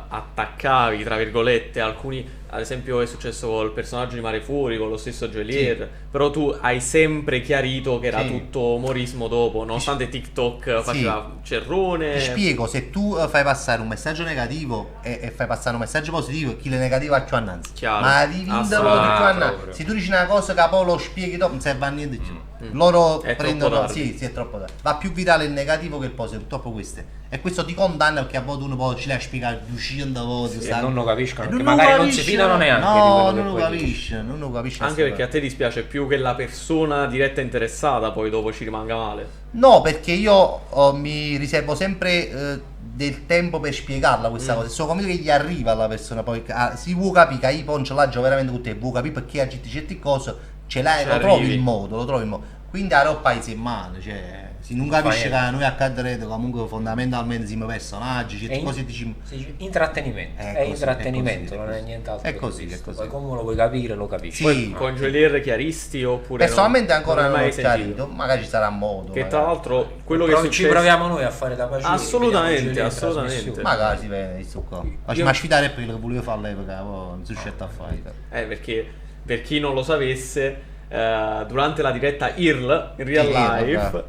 attaccavi, tra virgolette, alcuni, ad esempio è successo col personaggio di Mare Fuori, con lo stesso Gelier, però tu hai sempre chiarito che era Sì. tutto umorismo dopo, nonostante TikTok faceva cerrone. Ti spiego, se tu fai passare un messaggio negativo e fai passare un messaggio positivo, chi è negativo ha più annanzi. Chiaro. Ma di vinto Assolutamente. più annanzi. Proprio. Se tu dici una cosa che poi lo spieghi dopo, non serve a niente di più. Loro È prendono. troppo tardi. Sì, sì, è troppo tardi. Va più virale il negativo che il positivo, purtroppo questo è. E questo ti condanna perché a volte uno poi ci lascia spiegare 200 volte. Sì, sai? e non lo capiscono, E perché lo magari non si capisce, fidano neanche di No, quello che non lo poi capisce, non lo capisce. Anche perché a te dispiace più che la persona diretta interessata poi dopo ci rimanga male. No, perché io mi riservo sempre del tempo per spiegarla questa cosa. Sono convinto che gli arriva alla persona. Poi si può capire che io poi ce l'ho veramente con te. Può capire perché ha detto certe cose, ce l'hai, Ci lo trovi arrivi. il modo, lo trovi il modo. Quindi a roba in mano, cioè, se non capisce che noi accadrete comunque fondamentalmente siamo personaggi, certe È cose diciamo. si dice intrattenimento, È è così, intrattenimento, è non così. è nient'altro. È che così, questo. è così. Poi come lo vuoi capire, lo capisci. Sì. Poi con Gelier chiaristi oppure Personalmente no? ancora Non non l'hai l'ho mai chiarito, sentito? magari ci sarà modo. Che tra magari. l'altro quello che è Ci successo proviamo noi a fare da pace. Assolutamente, assolutamente. Magari si vede, sto qua. Ma ci Io- ma sfidare per quello che volevo fare all'epoca, poi non sono scelto a fare. Perché per chi non lo sapesse, durante la diretta IRL, in real Sì, life, vabbè.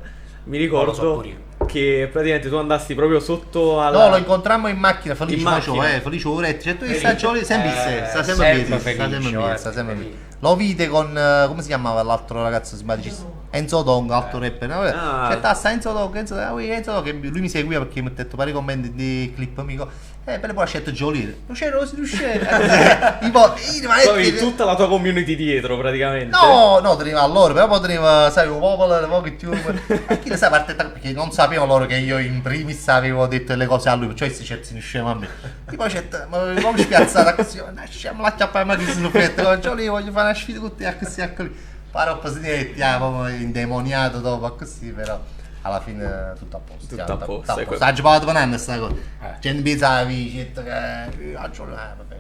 mi Lo so ricordo pure io. che praticamente tu andasti proprio sotto alla... No, lo incontrammo in macchina, felice, In faccio, macchina. felice Oretti, cioè tu sta sempre sempre sta sempre sempre bene, sta felice, sempre bene, guarda, sta sempre bene. felice. Lo vide con, come si chiamava l'altro ragazzo simpaticissimo? Enzo Dong, altro rapper, no? Cioè, sta Enzo Dong, Enzo Dong, che lui mi seguiva perché mi ha detto vari commenti di clip amico, per poi ha scelto Joliet, non c'era, non c'era, tipo, Tu avevi tutta la tua community dietro praticamente. no, teneva a loro, però poi teneva, sai, un popolo, un po' che più. E chi lo sa, parte perché non sapevano loro che io in primis avevo detto le cose a lui, cioè si certi scemo a me. E poi c'è, ma come spiazzata così, lasciamo la chiappa ma che sono freddo, io voglio fare una sfida con te, così, così. Farò positivetti, proprio indemoniato dopo, così, però. Alla fine tutto a posto. Tutto a posto, ecco. Sta giocando per anni sta cosa. Gente pensa la vicetta che vabbè.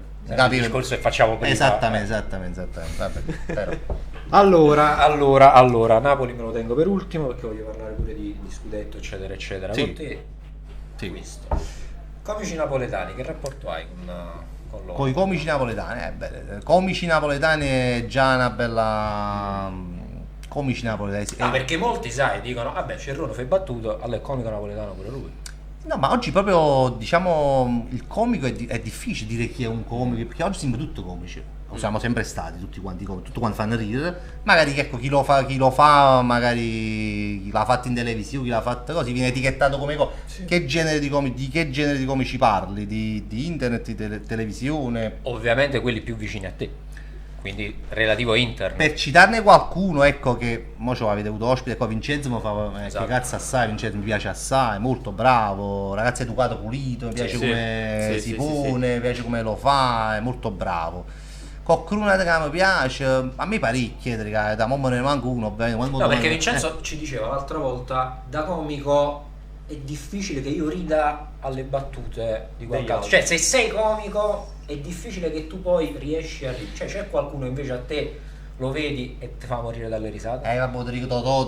Il discorso che facciamo prima. Esattamente. Vabbè, però. Allora, Napoli me lo tengo per ultimo perché voglio parlare pure di scudetto, eccetera, eccetera. Sì. Con te, Sì. questo. Comici napoletani, che rapporto hai con loro? Con i comici napoletani, comici napoletani è già una bella. Comici napoletani. Sì. Ah, perché molti, sai, dicono, vabbè, Cerrone fai battuto, allora è comico napoletano pure lui. No, ma oggi proprio, diciamo, il comico è difficile dire chi è un comico, perché oggi siamo tutti comici. Lo siamo sempre stati, tutti quanti comici, tutti quanti fanno ridere. Magari, ecco, chi lo fa, magari chi l'ha fatto in televisione, chi l'ha fatto così, viene etichettato come Sì. che genere di che genere di comici parli? Di internet, di televisione? Ovviamente quelli più vicini a te, quindi relativo a internet. Per citarne qualcuno, ecco, che mo ce l'avete avuto ospite qua, Vincenzo mi fa Esatto. che cazzo assai, Vincenzo mi piace assai, molto bravo, ragazzo educato, pulito, mi piace sì. come Sì, si sì, pone, mi piace come lo fa, è molto bravo. Qualcuno che mi piace, a me parecchie, da mo me ne manco uno, ovviamente, No, perché Vincenzo ci diceva l'altra volta, da comico è difficile che io rida alle battute di qualche altro. Cioè, se sei comico è difficile che tu poi riesci a ridere. Cioè, c'è qualcuno invece a te lo vedi e ti fa morire dalle risate? vabbè, ti dico Totò,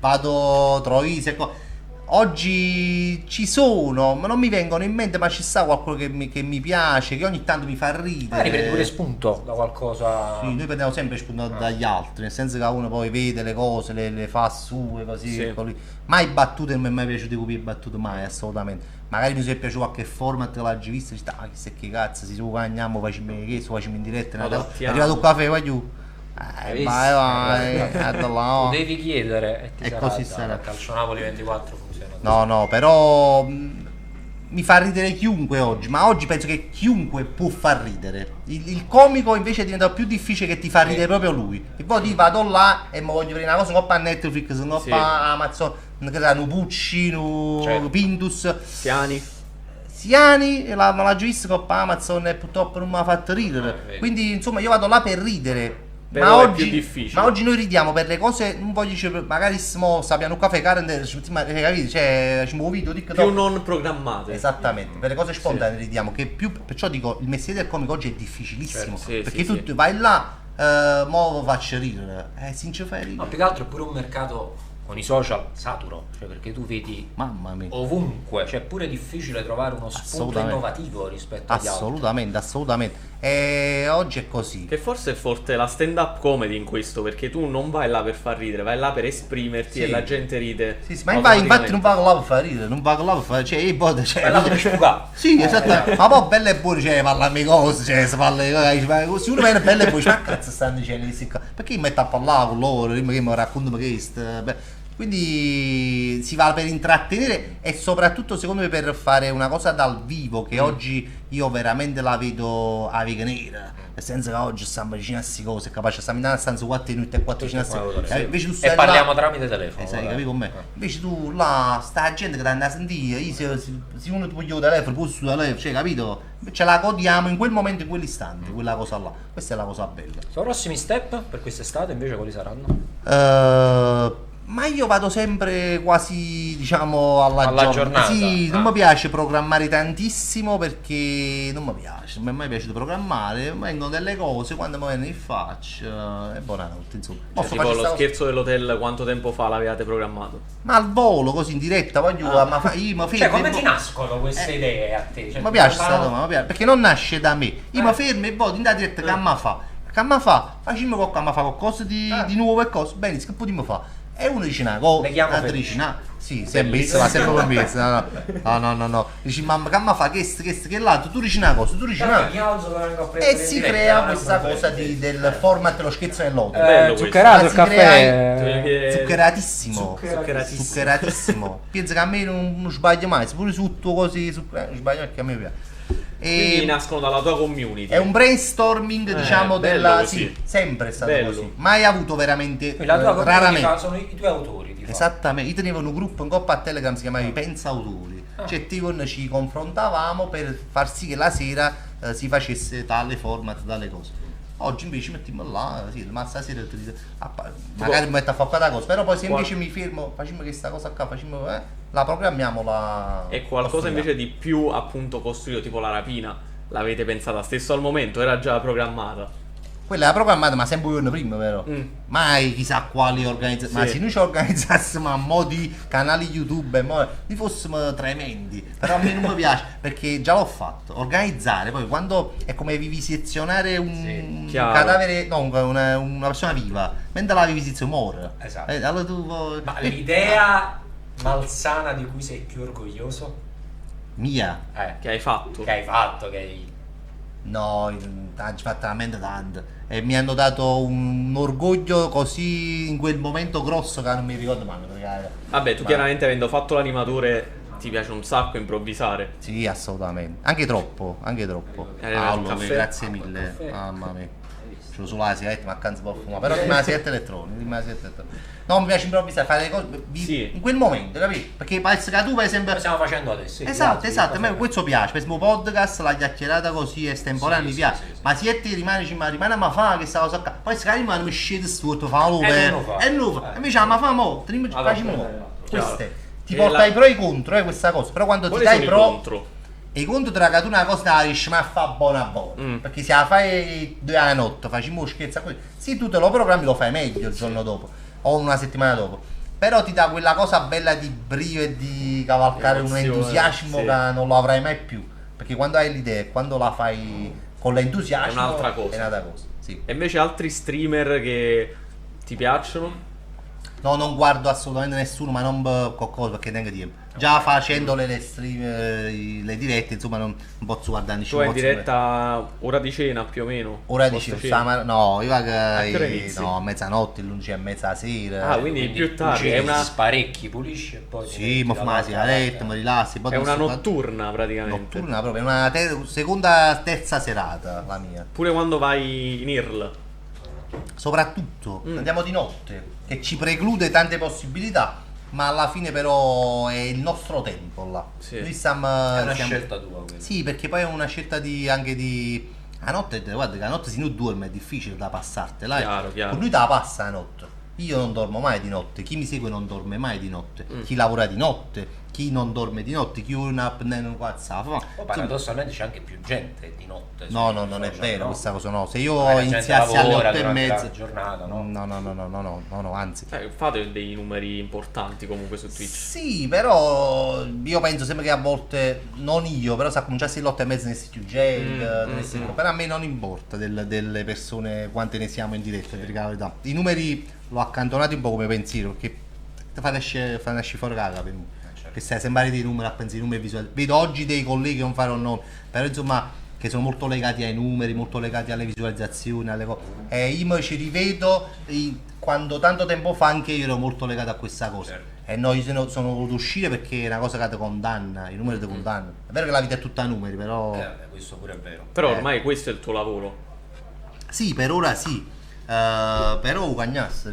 vado Troisi, ecco. Oggi ci sono, ma non mi vengono in mente, ma ci sta qualcuno che mi piace, che ogni tanto mi fa ridere. Magari prendi pure spunto da qualcosa. Sì, noi prendiamo sempre spunto dagli altri, nel senso che uno poi vede le cose, le fa sue, così. Sì. Ecco lì. Mai battute, non mi è mai piaciuto copiare battute, mai, assolutamente. Magari mi è piaciuto qualche format che l'hai visto, dici, ah, chissà che cazzo, si guagniamo, facciamo in diretta, è Adattiamo. arrivato un caffè, vai giù. Hai visto? Vai, Tu devi chiedere e ti E sarà così dato. sarà. Calcio Napoli 24 funziona. No, però mi fa ridere chiunque oggi, ma oggi penso che chiunque può far ridere. Il comico invece diventa più difficile, che ti fa ridere proprio lui. E poi ti vado là e mi voglio vedere una cosa, non a Netflix, non Sì. a Amazon, non Pucci, Certo. Pindus. Siani. Siani, me l'ha già visto con Amazon e purtroppo non mi ha fatto ridere. vedi. Quindi insomma io vado là per ridere. Però Ma è oggi, più difficile. ma oggi noi ridiamo per le cose, non voglio dire, magari sappiamo un caffè, capito? Cioè, facciamo un video, TikTok. Più non programmate. Esattamente, per le cose spontanee ridiamo, che più, perciò dico, il mestiere del comico oggi è difficilissimo, Certo, sì, perché sì, tu sì. vai là, mo faccio ridere, sincer fai ridere. No, più che altro è pure un mercato con i social saturo, cioè perché tu vedi Mamma mia. ovunque, cioè è pure difficile trovare uno spunto Assolutamente. innovativo rispetto agli altri. Assolutamente. E oggi è così. Che forse è forte la stand-up comedy in questo, perché tu non vai là per far ridere, vai là per esprimerti Sì. e la gente ride. Sì, ma infatti non va là per fare ridere, non va là per fare, cioè, È là per sfugare. Sì, esattamente. Ma poi bello e buono, cioè, parlare cose, cioè, si parla di cose. Se uno viene bello e buono, dice, ma cazzo stanno dicendo questi qua? Perché mi metto a parlare con loro, che mi raccontano questo? Quindi si va per intrattenere e soprattutto secondo me per fare una cosa dal vivo, che oggi io veramente la vedo a vega nera. Nel senso che oggi stiamo vicino a queste cose, è capace stiamo in una stanza 4 minuti e 4 vicino a queste invece tu stai E là- parliamo tramite telefono. sai, guarda. capi con me? Invece tu là, sta gente che ti andrà a sentire, io se uno ti voglio il telefono, poi sul telefono, cioè capito? Ce la godiamo in quel momento, in quell'istante, quella cosa là. Questa è la cosa bella. Sono prossimi step per quest'estate invece quali saranno? Ma io vado sempre quasi, diciamo, Alla giornata. Sì, non Ah. mi piace programmare tantissimo perché non mi piace, non mi è mai piaciuto programmare, vengono delle cose, quando mi viene li faccio, e buonanotte, insomma. Cioè, Posso tipo fare lo sta cosa? scherzo dell'hotel, quanto tempo fa l'avevate programmato? Ma al volo, così in diretta, voglio, io mi Cioè, fermo come e ti nascono queste idee a te? Cioè, mi piace ti sta fanno- roba, mi piace, perché non nasce da me. Io mi fermo e vado in da diretta che mi fa. Che mi fa? Facciamo qualcosa di nuovo e cose. Bene, che potremmo fare? E uno dice una cosa, Le chiamo l'altro felici. dice una. Sì, sempre visto, ma sempre promessa. No. Dici, mamma, che mi fa? Che l'altro? Tu dici una cosa, tu dici Allora, una. mi alzo che vengo a prendere E in si diretta, crea non è un questa problema. cosa del format, lo scherzo nell'hotel. Bello questo. Zuccherato il Si crea caffè. Zuccheratissimo. Zuccheratissimo. Zuccheratissimo. Penso che a me non sbaglio mai, se pure sotto così, non sbaglio perché a me piace. Quindi nascono dalla tua community. È un brainstorming, diciamo, bello della. così. Sì, sempre è stato Bello. così. Mai avuto veramente. Quindi la tua community raramente. fa- sono i tuoi autori. Ti fa. Esattamente, io tenevo un gruppo in coppa a Telegram, si chiamava i Pensautori. Cioè, ci confrontavamo per far sì che la sera si facesse tale format, tale cose. Oggi invece mettiamo là, sì, ma stasera ti dice, magari mi metto a fare quella cosa, però poi se invece mi fermo, facciamo questa cosa qua, la programmiamo, la. E qualcosa la invece di più appunto costruito, tipo la rapina, l'avete pensata stesso al momento? Era già programmata? Quella era programmata, ma sempre un giorno prima, vero? Mai chissà quali organizzazioni. Ma Sì. se noi ci organizzassimo a mo' di canali YouTube e noi fossimo tremendi. Però a me non mi piace, perché già l'ho fatto. Organizzare, poi quando è come vivisezionare un chiaro. cadavere, no, una persona viva, mentre la vivisezione muore. Esatto. Allora tu Ma l'idea malsana di cui sei più orgoglioso? Mia? Che hai fatto? Che hai fatto, che hai... No, hanno fatto veramente tanto. E mi hanno dato un orgoglio così in quel momento grosso che non mi ricordo mai. Vabbè, tu chiaramente avendo fatto l'animatore ti piace un sacco improvvisare. Sì, assolutamente. Anche troppo, anche troppo. Un caffè? Grazie mille. Mamma mia. C'ho solo la sigaretta, ma accanto un po' fumare. Però dimmi la sigaretta elettronica, No, mi piace improvvisare, fare le cose Sì. in quel momento, capito? Perché penso che tu per esempio. Come stiamo facendo adesso? Esatto, a me questo piace, per esempio podcast, la chiacchierata così estemporanea mi piace, sì. ma se ti rimane a ma fa che sta cosa qua, poi se rimane mi scende sto fa e non lo fa, e mi dice ma fa mo, facciamo mo, queste ti porta ai pro e ai contro questa cosa, però quando Quali ti dai sono i pro contro? e i contro tra che tu una cosa la riesci ma a fa buona perché se la fai 2 alla notte facciamo scherzo così, se tu te lo programmi lo fai meglio il giorno dopo o una settimana dopo. Però ti dà quella cosa bella di brio e di cavalcare un Emozione, entusiasmo sì. che non lo avrai mai più. Perché quando hai l'idea e quando la fai con l'entusiasmo È un'altra cosa. È un'altra cosa, sì. E invece altri streamer che ti piacciono? No, non guardo assolutamente nessuno, ma non qualcosa perché neanche tempo. Già facendo le stream, le dirette, insomma, non posso guardare Tu nessuno. hai in diretta ora di cena più o meno? Ora Post dici, cena? no, io A che ora inizi? no, a mezzanotte, l'11 e mezza sera. Ah, quindi più tardi. È una, sparecchi, pulisci e poi... Sì, mi fumo la sigaretta, mi rilassi. Poi è una posso- notturna praticamente. Notturna proprio, è una seconda, terza serata la mia. Pure quando vai in IRL. Soprattutto andiamo di notte, che ci preclude tante possibilità, ma alla fine però è il nostro tempo là. Sì. Noi stiamo, È una siamo- scelta tua quella. Sì, perché poi è una scelta anche di. La notte, guarda che la notte se non dorme è difficile da passartela. Chiaro. Con lui te la passa la notte. Io non dormo mai di notte, chi mi segue non dorme mai di notte, chi lavora di notte, chi non dorme di notte, chi una apnea non WhatsApp. Poi paradossalmente c'è anche più gente di notte. No, sui no, non è social, vero no? questa cosa, no. Se io Magari la gente iniziassi alle lavora 8 e durante mezza. la giornata, no? No, anzi. Fate dei numeri importanti comunque su Twitch. Sì, però io penso sempre che a volte, non io, però se cominciassi alle 8 e mezza ne si più gente, però a me non importa delle persone quante ne siamo in diretta, per la verità. I numeri l'ho accantonati un po' come pensiero, perché ti fanno uscire fuori caga per me. Che stai sembrare dei numeri a pensare, i numeri visuali. Vedo oggi dei colleghi, non farò nome, però insomma che sono molto legati ai numeri, molto legati alle visualizzazioni, alle cose. E io mi ci rivedo quando tanto tempo fa anche io ero molto legato a questa cosa. Certo. E noi sono voluto uscire perché è una cosa che ti condanna, i numeri ti condannano. È vero che la vita è tutta numeri, però. Vabbè, questo pure è vero. Però ormai questo è il tuo lavoro. Sì, per ora sì. Però Ugagnas,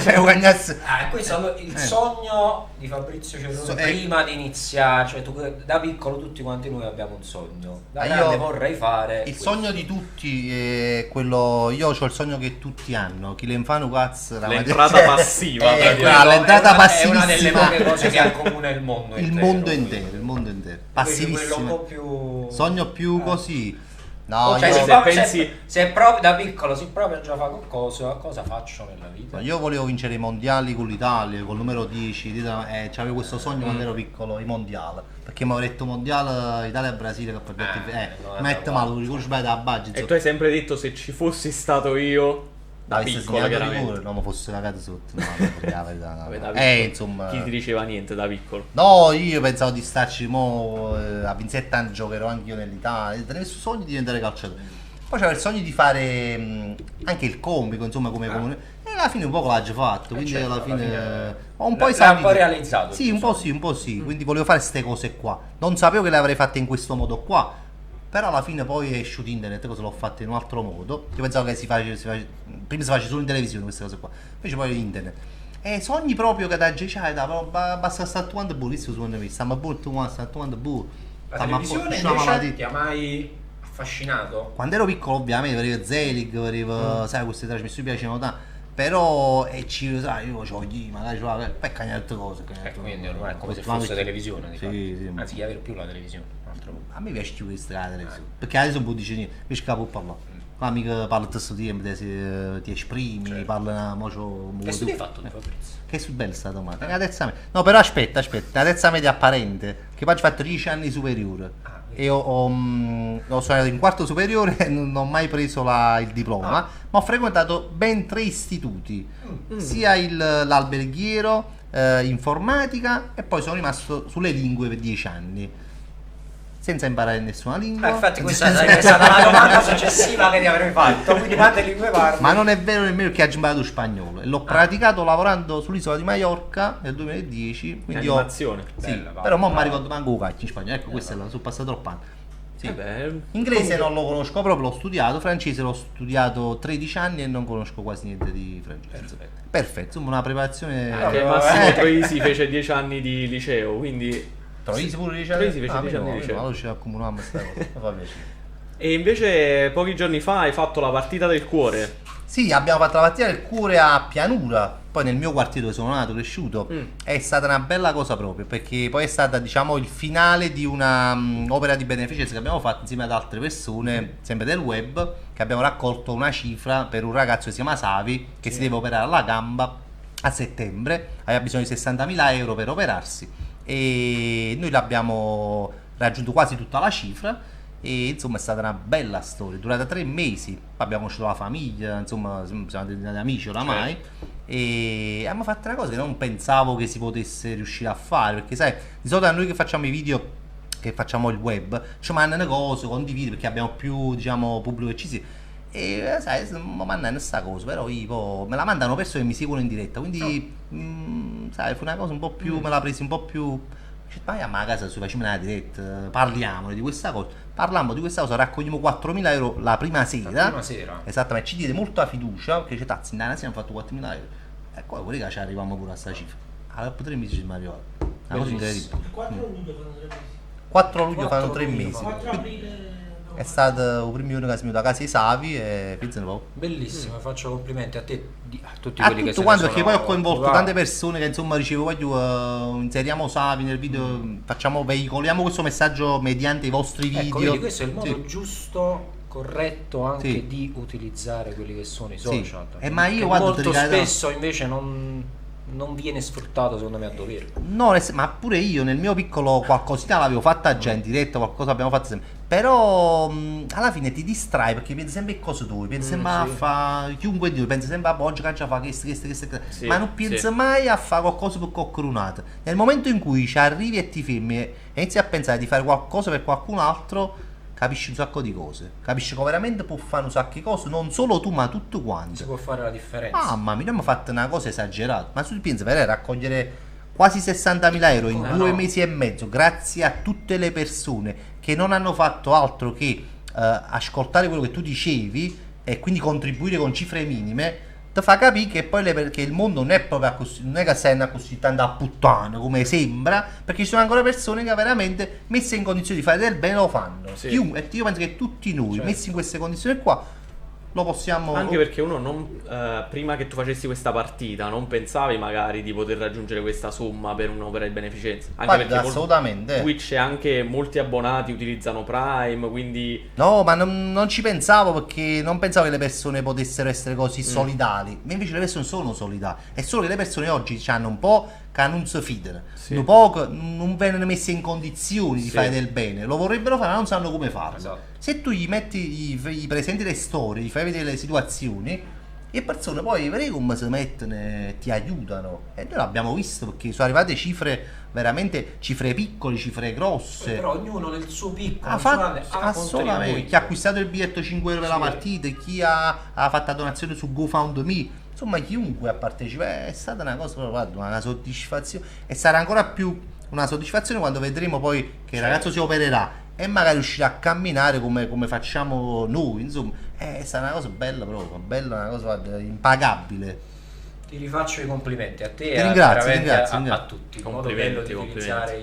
cioè Ugagnas. Questo è il sogno di Fabrizio Cerrone prima di iniziare, cioè tu, da piccolo tutti quanti noi abbiamo un sogno. Da grande vorrei fare il questo. sogno di tutti è quello. Io ho il sogno che tutti hanno. Chi le infano cazzo. L'entrata passiva. praticamente. L'entrata È una delle passivissima. poche cose che accomuna il mondo Il intero. mondo intero, il mondo intero. Invece Passivissimo. quello un po' più... Sogno più così. No, cioè, io, se, se proprio, pensi- se proprio da piccolo si proprio già fa qualcosa, cosa faccio nella vita? io volevo vincere i mondiali con l'Italia, col numero 10. C'avevo questo sogno quando ero piccolo, i mondiali. Perché mi avevo detto mondiale Italia-Brasile che per no, mette guarda. male, ricordi da budget. E tu hai sempre detto se ci fossi stato io da Avessi piccolo segnato chiaramente. rigore, non mi fosse cagato sotto. No, per la verità, no. Vabbè, da piccolo. Insomma. Chi ti diceva niente da piccolo? No, io pensavo di starci a 27 anni giocherò anche io nell'Italia. Avevo il sogno di diventare calciatore. Poi c'era il sogno di fare anche il comico, insomma, come comune. E alla fine un po' l'ho già fatto, quindi certo, alla fine alla ho un po' l'ha esaurito. un po' realizzato. Sì, un po' sì, quindi volevo fare queste cose qua. Non sapevo che le avrei fatte in questo modo qua. Però alla fine poi è uscito internet, cosa l'ho fatta in un altro modo. Io pensavo che prima si faceva solo in televisione queste cose qua. Invece poi internet. E sogni proprio che da già basta stare attuando buonissimo secondo me. Stiamo buono, stiamo attuando buono. La televisione invece ti ha mai affascinato? Quando ero piccolo ovviamente vedevo Zelig, vedevo, sai, queste trasmissioni mi piacevano tanto. Però sai, io c'ho gli magari poi cagnare altre cose. Quindi ormai è come se fosse televisione. Sì. Anzi, gli avere più la televisione. un altro po'. A me piace più questa la televisione. Perché adesso un po' dice niente, invece che può parlare. Qua mica parla lo stesso tempo, ti esprimi, Certo. parla Che studi hai fatto tu, Fabrizio? Che su bella sta domanda. Una terza media. No, però aspetta, una terza media apparente. Che poi ho fatto 10 anni superiore. E ho suonato in quarto superiore e non ho mai preso il diploma, ma ho frequentato ben 3 istituti. Sia l'alberghiero, informatica e poi sono rimasto sulle lingue per 10 anni. Senza imparare nessuna lingua. Infatti questa è stata la domanda successiva che ti avrei fatto, quindi quante lingue parli? Ma non è vero nemmeno che ho imparato spagnolo e l'ho praticato lavorando sull'isola di Maiorca nel 2010, quindi Animazione. sì, Bella, però mo bravo. mi ricordo manco cacchio in spagnolo, ecco questo sono passato troppo anni. Sì. Vabbè, Inglese comunque- non lo conosco proprio, l'ho studiato, francese l'ho studiato 13 anni e non conosco quasi niente di francese. Perfetto, insomma una preparazione... Anche vabbè, Massimo Troisi fece 10 anni di liceo, quindi... Troisi pure 10 Troisi fece 10 anni di liceo. Ma allora ci accumuliamo questa cosa, mi fa piacere. E invece pochi giorni fa hai fatto la partita del cuore. Sì, abbiamo fatto la partita del cuore a Pianura, poi nel mio quartiere dove sono nato, cresciuto. È stata una bella cosa proprio, perché poi è stata, diciamo, il finale di una opera di beneficenza che abbiamo fatto insieme ad altre persone, sempre del web, che abbiamo raccolto una cifra per un ragazzo che si chiama Savi, che si deve operare alla gamba a settembre, aveva bisogno di 60.000 euro per operarsi e noi l'abbiamo raggiunto quasi tutta la cifra. E insomma è stata una bella storia, è durata 3 mesi, poi abbiamo conosciuto la famiglia, insomma siamo diventati amici oramai e abbiamo fatto una cosa che non pensavo che si potesse riuscire a fare, perché sai, di solito a noi che facciamo i video, che facciamo il web, ci mandano cose, condividi perché abbiamo più, diciamo, pubblico che ci sia. E sai, mi mandano questa cosa, però io poi me la mandano persone che mi seguono in diretta, quindi sai, fu una cosa un po' più, me la presi un po' più. Vai a casa, su facciamo una diretta, parliamo di questa cosa, parliamo di questa cosa, raccogliamo 4.000 euro la prima sera. La prima sera. Esattamente, ci diede molta fiducia, perché c'è tazzi, in hanno fatto 4.000 euro. E poi raga, ci arriviamo pure a sta cifra. Allora, per 3 mesi ci siamo arrivati. Una cosa incredibile. 4 luglio fanno 3 mesi. 4 luglio fanno 4 3 luglio mesi. 4 aprile. È stato il primo giorno che siamo venuti a casa dei Savi e pensano proprio. Bellissimo, faccio complimenti a te, a tutti A quelli che tutto se quanto, ne perché sono poi ho coinvolto occupati. tante persone che insomma dicevo voglio inseriamo Savi nel video, facciamo, veicoliamo questo messaggio mediante i vostri video. Ecco, vedi, questo è il modo Sì. giusto, corretto anche Sì. di utilizzare quelli che sono i Sì. social. Ma io che guarda, molto ti dico la verità. spesso invece non viene sfruttato secondo me a dovere. No, ma pure io nel mio piccolo qualcosina l'avevo fatta già in diretta, qualcosa abbiamo fatto sempre. Però alla fine ti distrai perché pensi sempre a cose tue, pensi sempre a sì. fare chiunque Dio, pensi sempre a oggi che fa questo, Sì, ma non pensi sì. mai a fare qualcosa per qualcun altro. Nel momento in cui ci arrivi e ti fermi e inizi a pensare di fare qualcosa per qualcun altro, capisci un sacco di cose, capisci che veramente può fare un sacco di cose, non solo tu ma tutto Si quanto. può fare la differenza. Mamma mia, abbiamo fatto una cosa esagerata. Ma tu pensi per raccogliere quasi 60.000 euro in Come 2 no? mesi e mezzo, grazie a tutte le persone che non hanno fatto altro che ascoltare quello che tu dicevi e quindi contribuire con cifre minime, ti fa capire che poi che il mondo non è proprio così, non è che stai così tanto a puttana come sembra, perché ci sono ancora persone che veramente messe in condizione di fare del bene lo fanno. Sì. E io penso che tutti noi Certo. messi in queste condizioni qua lo possiamo Anche perché uno non, prima che tu facessi questa partita non pensavi magari di poter raggiungere questa somma per un'opera di beneficenza. Anche Guarda, perché assolutamente. Twitch anche molti abbonati utilizzano Prime, quindi No, ma non ci pensavo perché non pensavo che le persone potessero essere così solidali. Ma invece le persone sono solidali. È solo che le persone oggi hanno un po' che non si fidano. Sì. Un po' che non vengono messe in condizioni di Sì. fare del bene. Lo vorrebbero fare, ma non sanno come farlo. Esatto. Se tu gli metti, gli presenti le storie, gli fai vedere le situazioni, le persone poi vedi come si mettono e ti aiutano. E noi l'abbiamo visto perché sono arrivate cifre veramente, cifre piccole, cifre grosse. Però ognuno nel suo piccolo, Ha nel suo fatto grande, ha assolutamente. contribuito. Chi ha acquistato il biglietto 5 euro per la Sì. partita, chi ha fatto la donazione su GoFundMe, insomma chiunque ha partecipato, è stata una cosa, guarda, una soddisfazione e sarà ancora più una soddisfazione quando vedremo poi che il ragazzo si opererà e magari riuscirà a camminare come facciamo noi, insomma è stata una cosa bella proprio, bella, una cosa guarda, impagabile. Ti rifaccio i complimenti a te Ti e ringrazio, veramente ringrazio, a ringrazio. tutti. Il modo Complimenti, bello di utilizzare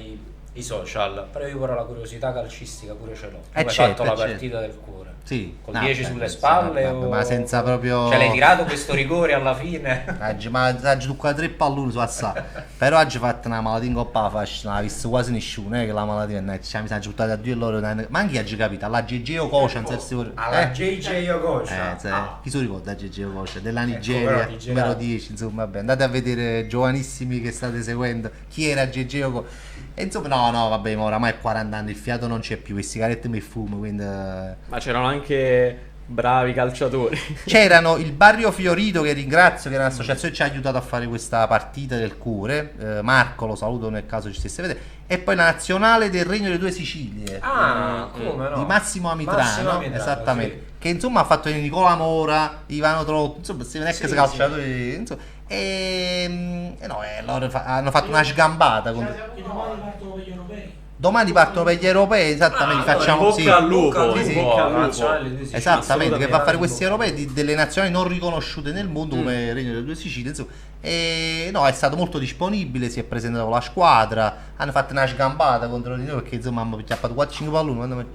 i social. Però io ora la curiosità calcistica pure ce l'ho. Tu hai certo, fatto la certo. partita del cuore. Sì, Con no, 10 beh, sulle sì, spalle vabbè, o... ma senza proprio Cioè l'hai tirato questo rigore alla fine? oggi tu qua 3 palloni su assà. Però oggi ho fatto una malattia in coppa alla fascia, non l'ha visto quasi nessuno, che la malattia mi sa buttata a 2 loro. Ma anche oggi capita, alla GG Okocha, non so se si Alla JJ Okocha. chi si ricorda GG Okocha? Della però Nigeria, nigeriano. numero 10, insomma, vabbè, andate a vedere giovanissimi che state seguendo chi era GG Okocha. E insomma, no, vabbè, ma oramai è 40 anni, il fiato non c'è più, le sigarette mi fumo, quindi ma c'erano anche Bravi calciatori. C'erano il Barrio Fiorito, che ringrazio, che era un'associazione che ci ha aiutato a fare questa partita del cuore. Marco, lo saluto nel caso ci stesse a vedere. E poi la nazionale del Regno delle Due Sicilie. Come no? Di Massimo Amitrano, Massimo Amitrano, esattamente. sì. Che insomma ha fatto Nicola Mora, Ivano Trotti, insomma, questi ex Sì, calciatori. Insomma, no, loro hanno fatto una sgambata. Che domani partono per gli europei. Domani partono per gli europei, esattamente. Facciamo in bocca al lupo, sì, sì. in bocca al lupo. Nazionale due Sicilie, Esattamente, che va a fare assolutamente. questi europei delle nazioni non riconosciute nel mondo come il Regno delle Due Sicilie, insomma. E no, è stato molto disponibile, si è presentato con la squadra, hanno fatto una sgambata contro di noi perché insomma hanno fatto 4-5 palloni.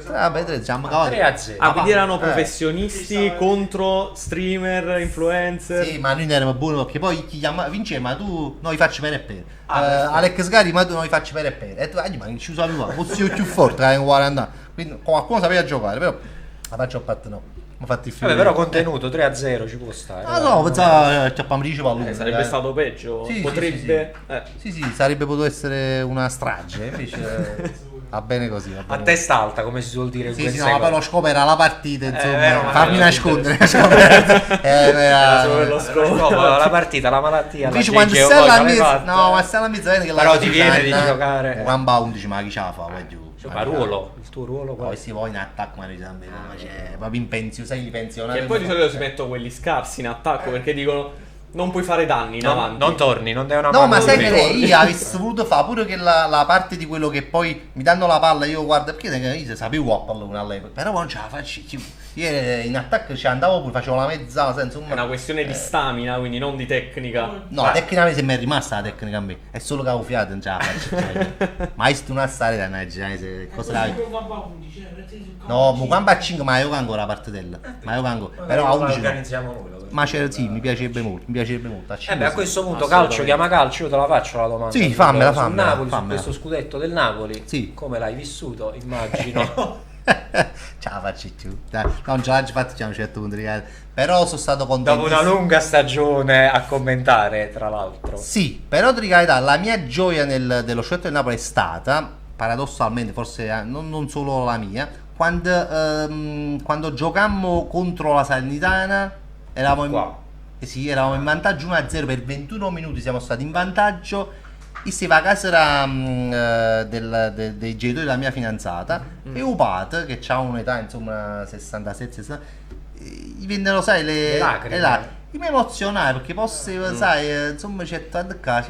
3-0. Vabbè, 3 siamo cavati. 3-0. Ah, quindi erano Eh. professionisti contro streamer, influencer. Sì, ma noi ne eravamo buoni perché poi chi chiama Vince, ma tu noi facci per e per. perfetto. Alex Gari, ma tu noi facci per e per. E tu, ma ci usavi qua, fossi io più forte, che 40 anni. Quindi qualcuno sapeva giocare, però la faccio a parte no. Mi ha fatto il Vabbè, però contenuto 3-0 ci può stare. Ah no, pensavo ci 10 palloni. Sarebbe stato peggio. Sì, sì, Potrebbe. Sì, sì, sarebbe potuto essere una strage, invece va bene così. Va A bene testa alta, come si suol dire in così. quel Sì, sì, no, secolo. però scopera la partita, insomma, vero, ma fammi era nascondere. Era solo per lo scopo. La partita, la malattia, Invece la quando JJ, stai poi alla l'hai mezza, fatta. no, ma stai alla mezza vedi che Però la ti viene di giocare. Gamba 11, ma chi ce la fa? Vai giù. Ma ruolo, il tuo ruolo qual è? Poi si vuole in attacco, ma c'è proprio in pensione, sai, i pensionati. E poi di solito si mettono quelli scarsi in attacco perché dicono non puoi fare danni in avanti. Non torni, non dai una No, mano. ma sai non che ritorni. io avessi voluto fare pure che la parte di quello che poi mi danno la palla, io guardo perché io sapevo a pallone all'epoca, però poi non ce la faccio più. Io in attacco ci andavo pure, facevo la mezzala senza un È una questione di stamina, quindi non di tecnica. No, tecnicamente mi è rimasta la tecnica a me, è solo che ho fiato, non ce la faccio. Ma io una storia da una cosa da... No, ma quando a 5, ma io cango la partitella. Ma io cango, però a 11 no. organizziamo noi. Ma c'era, sì, mi piacerebbe molto, a 5 Beh, a sì. questo punto Assolutamente. calcio chiama calcio, io te la faccio la domanda. Sì, fammela, Sul fammela, Napoli, fammela. su questo scudetto del Napoli. Sì. Come l'hai vissuto? Immagino. Ce la faccio più. Dai, non ce l'ha fatto, c'è un certo punto di vista. Però sono stato contento. Dopo una lunga stagione a commentare, tra l'altro. Sì, però di carità, la mia gioia dello scudetto del Napoli è stata, paradossalmente, forse non solo la mia, quando giocammo contro la Salernitana, eravamo eravamo in vantaggio 1-0 per 21 minuti, siamo stati in vantaggio. Io stavo a casa dei genitori della mia fidanzata e Upat, che ha un'età insomma 67-60, gli vennero, sai, Le lacrime. Io mi emozionai perché posso, sai, insomma c'è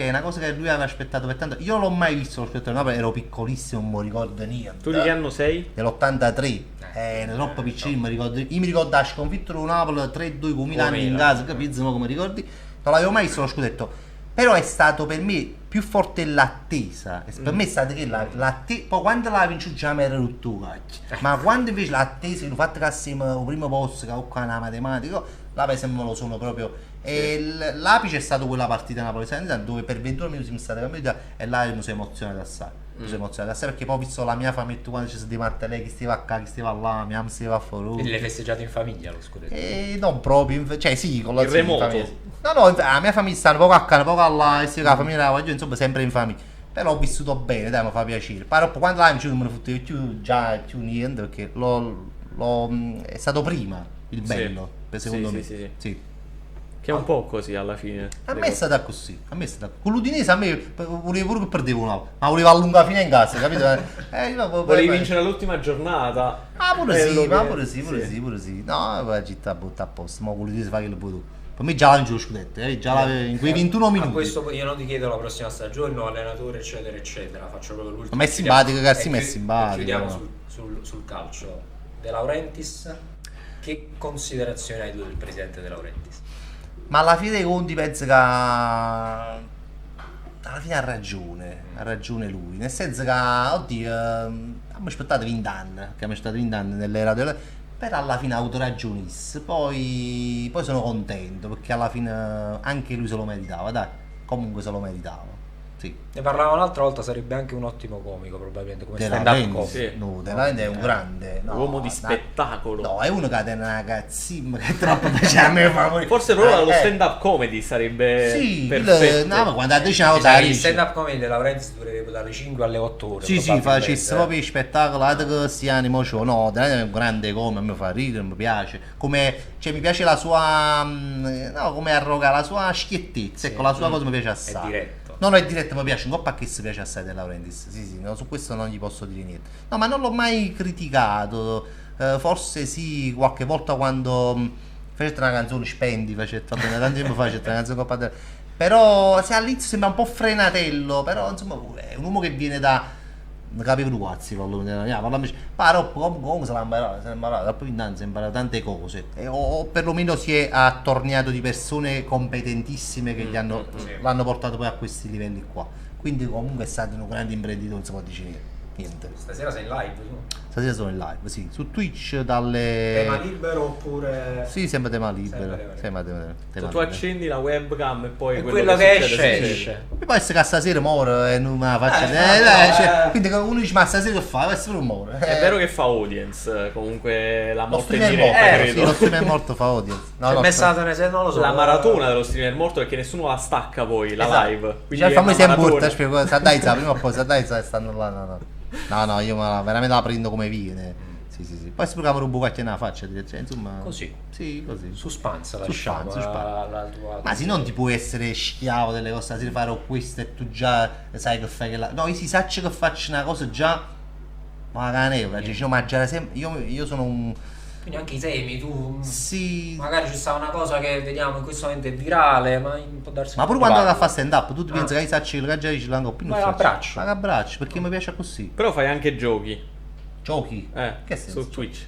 una cosa che lui aveva aspettato per tanto. Io non l'ho mai visto lo scudetto del Napoli, ero piccolissimo, non mi ricordo niente. Tu di che anno sei? Dell'83, ero troppo piccino, io mi ricordo la sconfitta del Napoli 3-2 con Milan in casa, capito? No, come ricordi? Non l'avevo mai visto lo scudetto. Però è stato per me più forte l'attesa. Per me è stato che l'attesa. Poi quando l'ha vinto già mi era rotto cacchio. Ma quando invece l'attesa, il fatto che siamo al primo posto, che ho qua una matematica, là per esempio me lo sono proprio. E l'apice è stato quella partita napoletana dove per 21 minuti siamo stati cambiati e là mi sono emozionato assai. Mi sono emozionato assai perché poi ho visto la mia famiglia quando ci sono di Martelli, chi stava a casa, chi stava là, mia mamma stava a fuori. Quindi l'hai festeggiato in famiglia lo scudetto? Non proprio, cioè sì, con la In remoto. famiglia. No, la mia famiglia sta un po' a casa, un po' là, e la famiglia era io, insomma, sempre in famiglia. Però ho vissuto bene, dai, mi fa piacere. Però quando l'ha vinto non me ne fottevo più niente, perché è stato prima il bello, secondo me. Sì. Che è un po' così alla fine. A me è stata così, con l'Udinese a me volevo pure che perdevo ma volevo allungare fino in casa, capito? Volevi vincere l'ultima giornata. Pure sì. No, la città butta a posto, ma con l'Udinese fa che lo puoi tu. Per me già la vince lo scudetto, in quei 21 minuti. A questo io non ti chiedo la prossima stagione, no, allenatore, eccetera, eccetera. Faccio proprio l'ultimo. Ma è simpatico, Garcia, ma è e simpatico. chiudiamo sul calcio. De Laurentiis, che considerazione hai tu del presidente De Laurentiis? Ma alla fine dei conti penso che alla fine ha ragione lui, nel senso che oddio, abbiamo aspettato 20 anni nell'era però alla fine ha avuto ragionissimo, poi sono contento perché alla fine anche lui se lo meritava, dai, comunque se lo meritava. Sì. Ne parlavamo l'altra volta, sarebbe anche un ottimo comico probabilmente, come De stand-up Laurentiis, comico. Sì. no, De Laurentiis è un grande Uomo di spettacolo. No, è uno che ha una cazzimma che troppo piace a me. Forse proprio lo stand-up comedy sarebbe sì, perfetto. no, ma quando ha detto una cosa Sai, il dice. stand-up comedy De Laurentiis dovrebbe dalle 5 alle 8 ore. Sì, sì, probabilmente, facesse proprio spettacolo, che si animo, no, è un grande come, mi fa ridere, mi piace, come, cioè mi piace la sua, no, come arroga, la sua schiettezza, ecco, la sua cosa mi piace assai. È diretto. No, no, è diretto, mi piace, un coppa che si piace assai De Laurentiis, sì, sì, no, su questo non gli posso dire niente. No, ma non l'ho mai criticato, forse sì, qualche volta quando facete una canzone, spendi, facete, va bene, tanto tempo facete una canzone Coppa però se all'inizio sembra un po' frenatello, però insomma è un uomo che viene da capivo tu cazzi, però comunque se l'ha imparato, poi innanzi ha imparato tante cose, o perlomeno si è attorniato di persone competentissime che l'hanno portato poi a questi livelli qua, quindi comunque è stato un grande imprenditore, non si può dire niente. Stasera sei in live tu? Stasera sono in live, sì, su Twitch dalle... Tema libero oppure... Sì, sempre tema libero. Sempre tema Se tu libero. accendi la webcam e poi E quello che esce, succede. esce. E può essere che stasera muore e non me la faccia cioè, quindi uno dice ma stasera che fa? Può essere un muore. È vero che fa audience, comunque la Lo morte in streamer diretta, morto, sì, credo. lo streamer morto fa audience. No, C'è no, messato non lo so. La maratona dello streamer morto perché nessuno la stacca poi, la Esatto. live. Quindi è fammi una sempre maratona. burta, spiego, Sadaiza, prima o poi Sadaiza stanno là, no, io veramente la prendo come viene. Sì. Poi speriamo un bucacchio nella faccia, cioè, insomma. Così. Sì, così. Suspense Suspense, lasciamo suspense. la tua... Ma sì, non ti puoi essere schiavo delle cose, stasera fare questo e tu già sai che fai che la... No, io si saccio che faccio una cosa già... Ma caneva, cioè, no, mangiare sempre... Io sono un... Quindi anche i temi, tu... Sì... Magari ci sta una cosa che vediamo in questo momento è virale, ma può darsi... Ma pure quando la fa stand up, tu ti pensi che i sacci che già dici l'hanno più Ma l'abbraccio. Ma che abbraccio, perché mi piace così. Però fai anche giochi. Giochi? Che senso? su Twitch.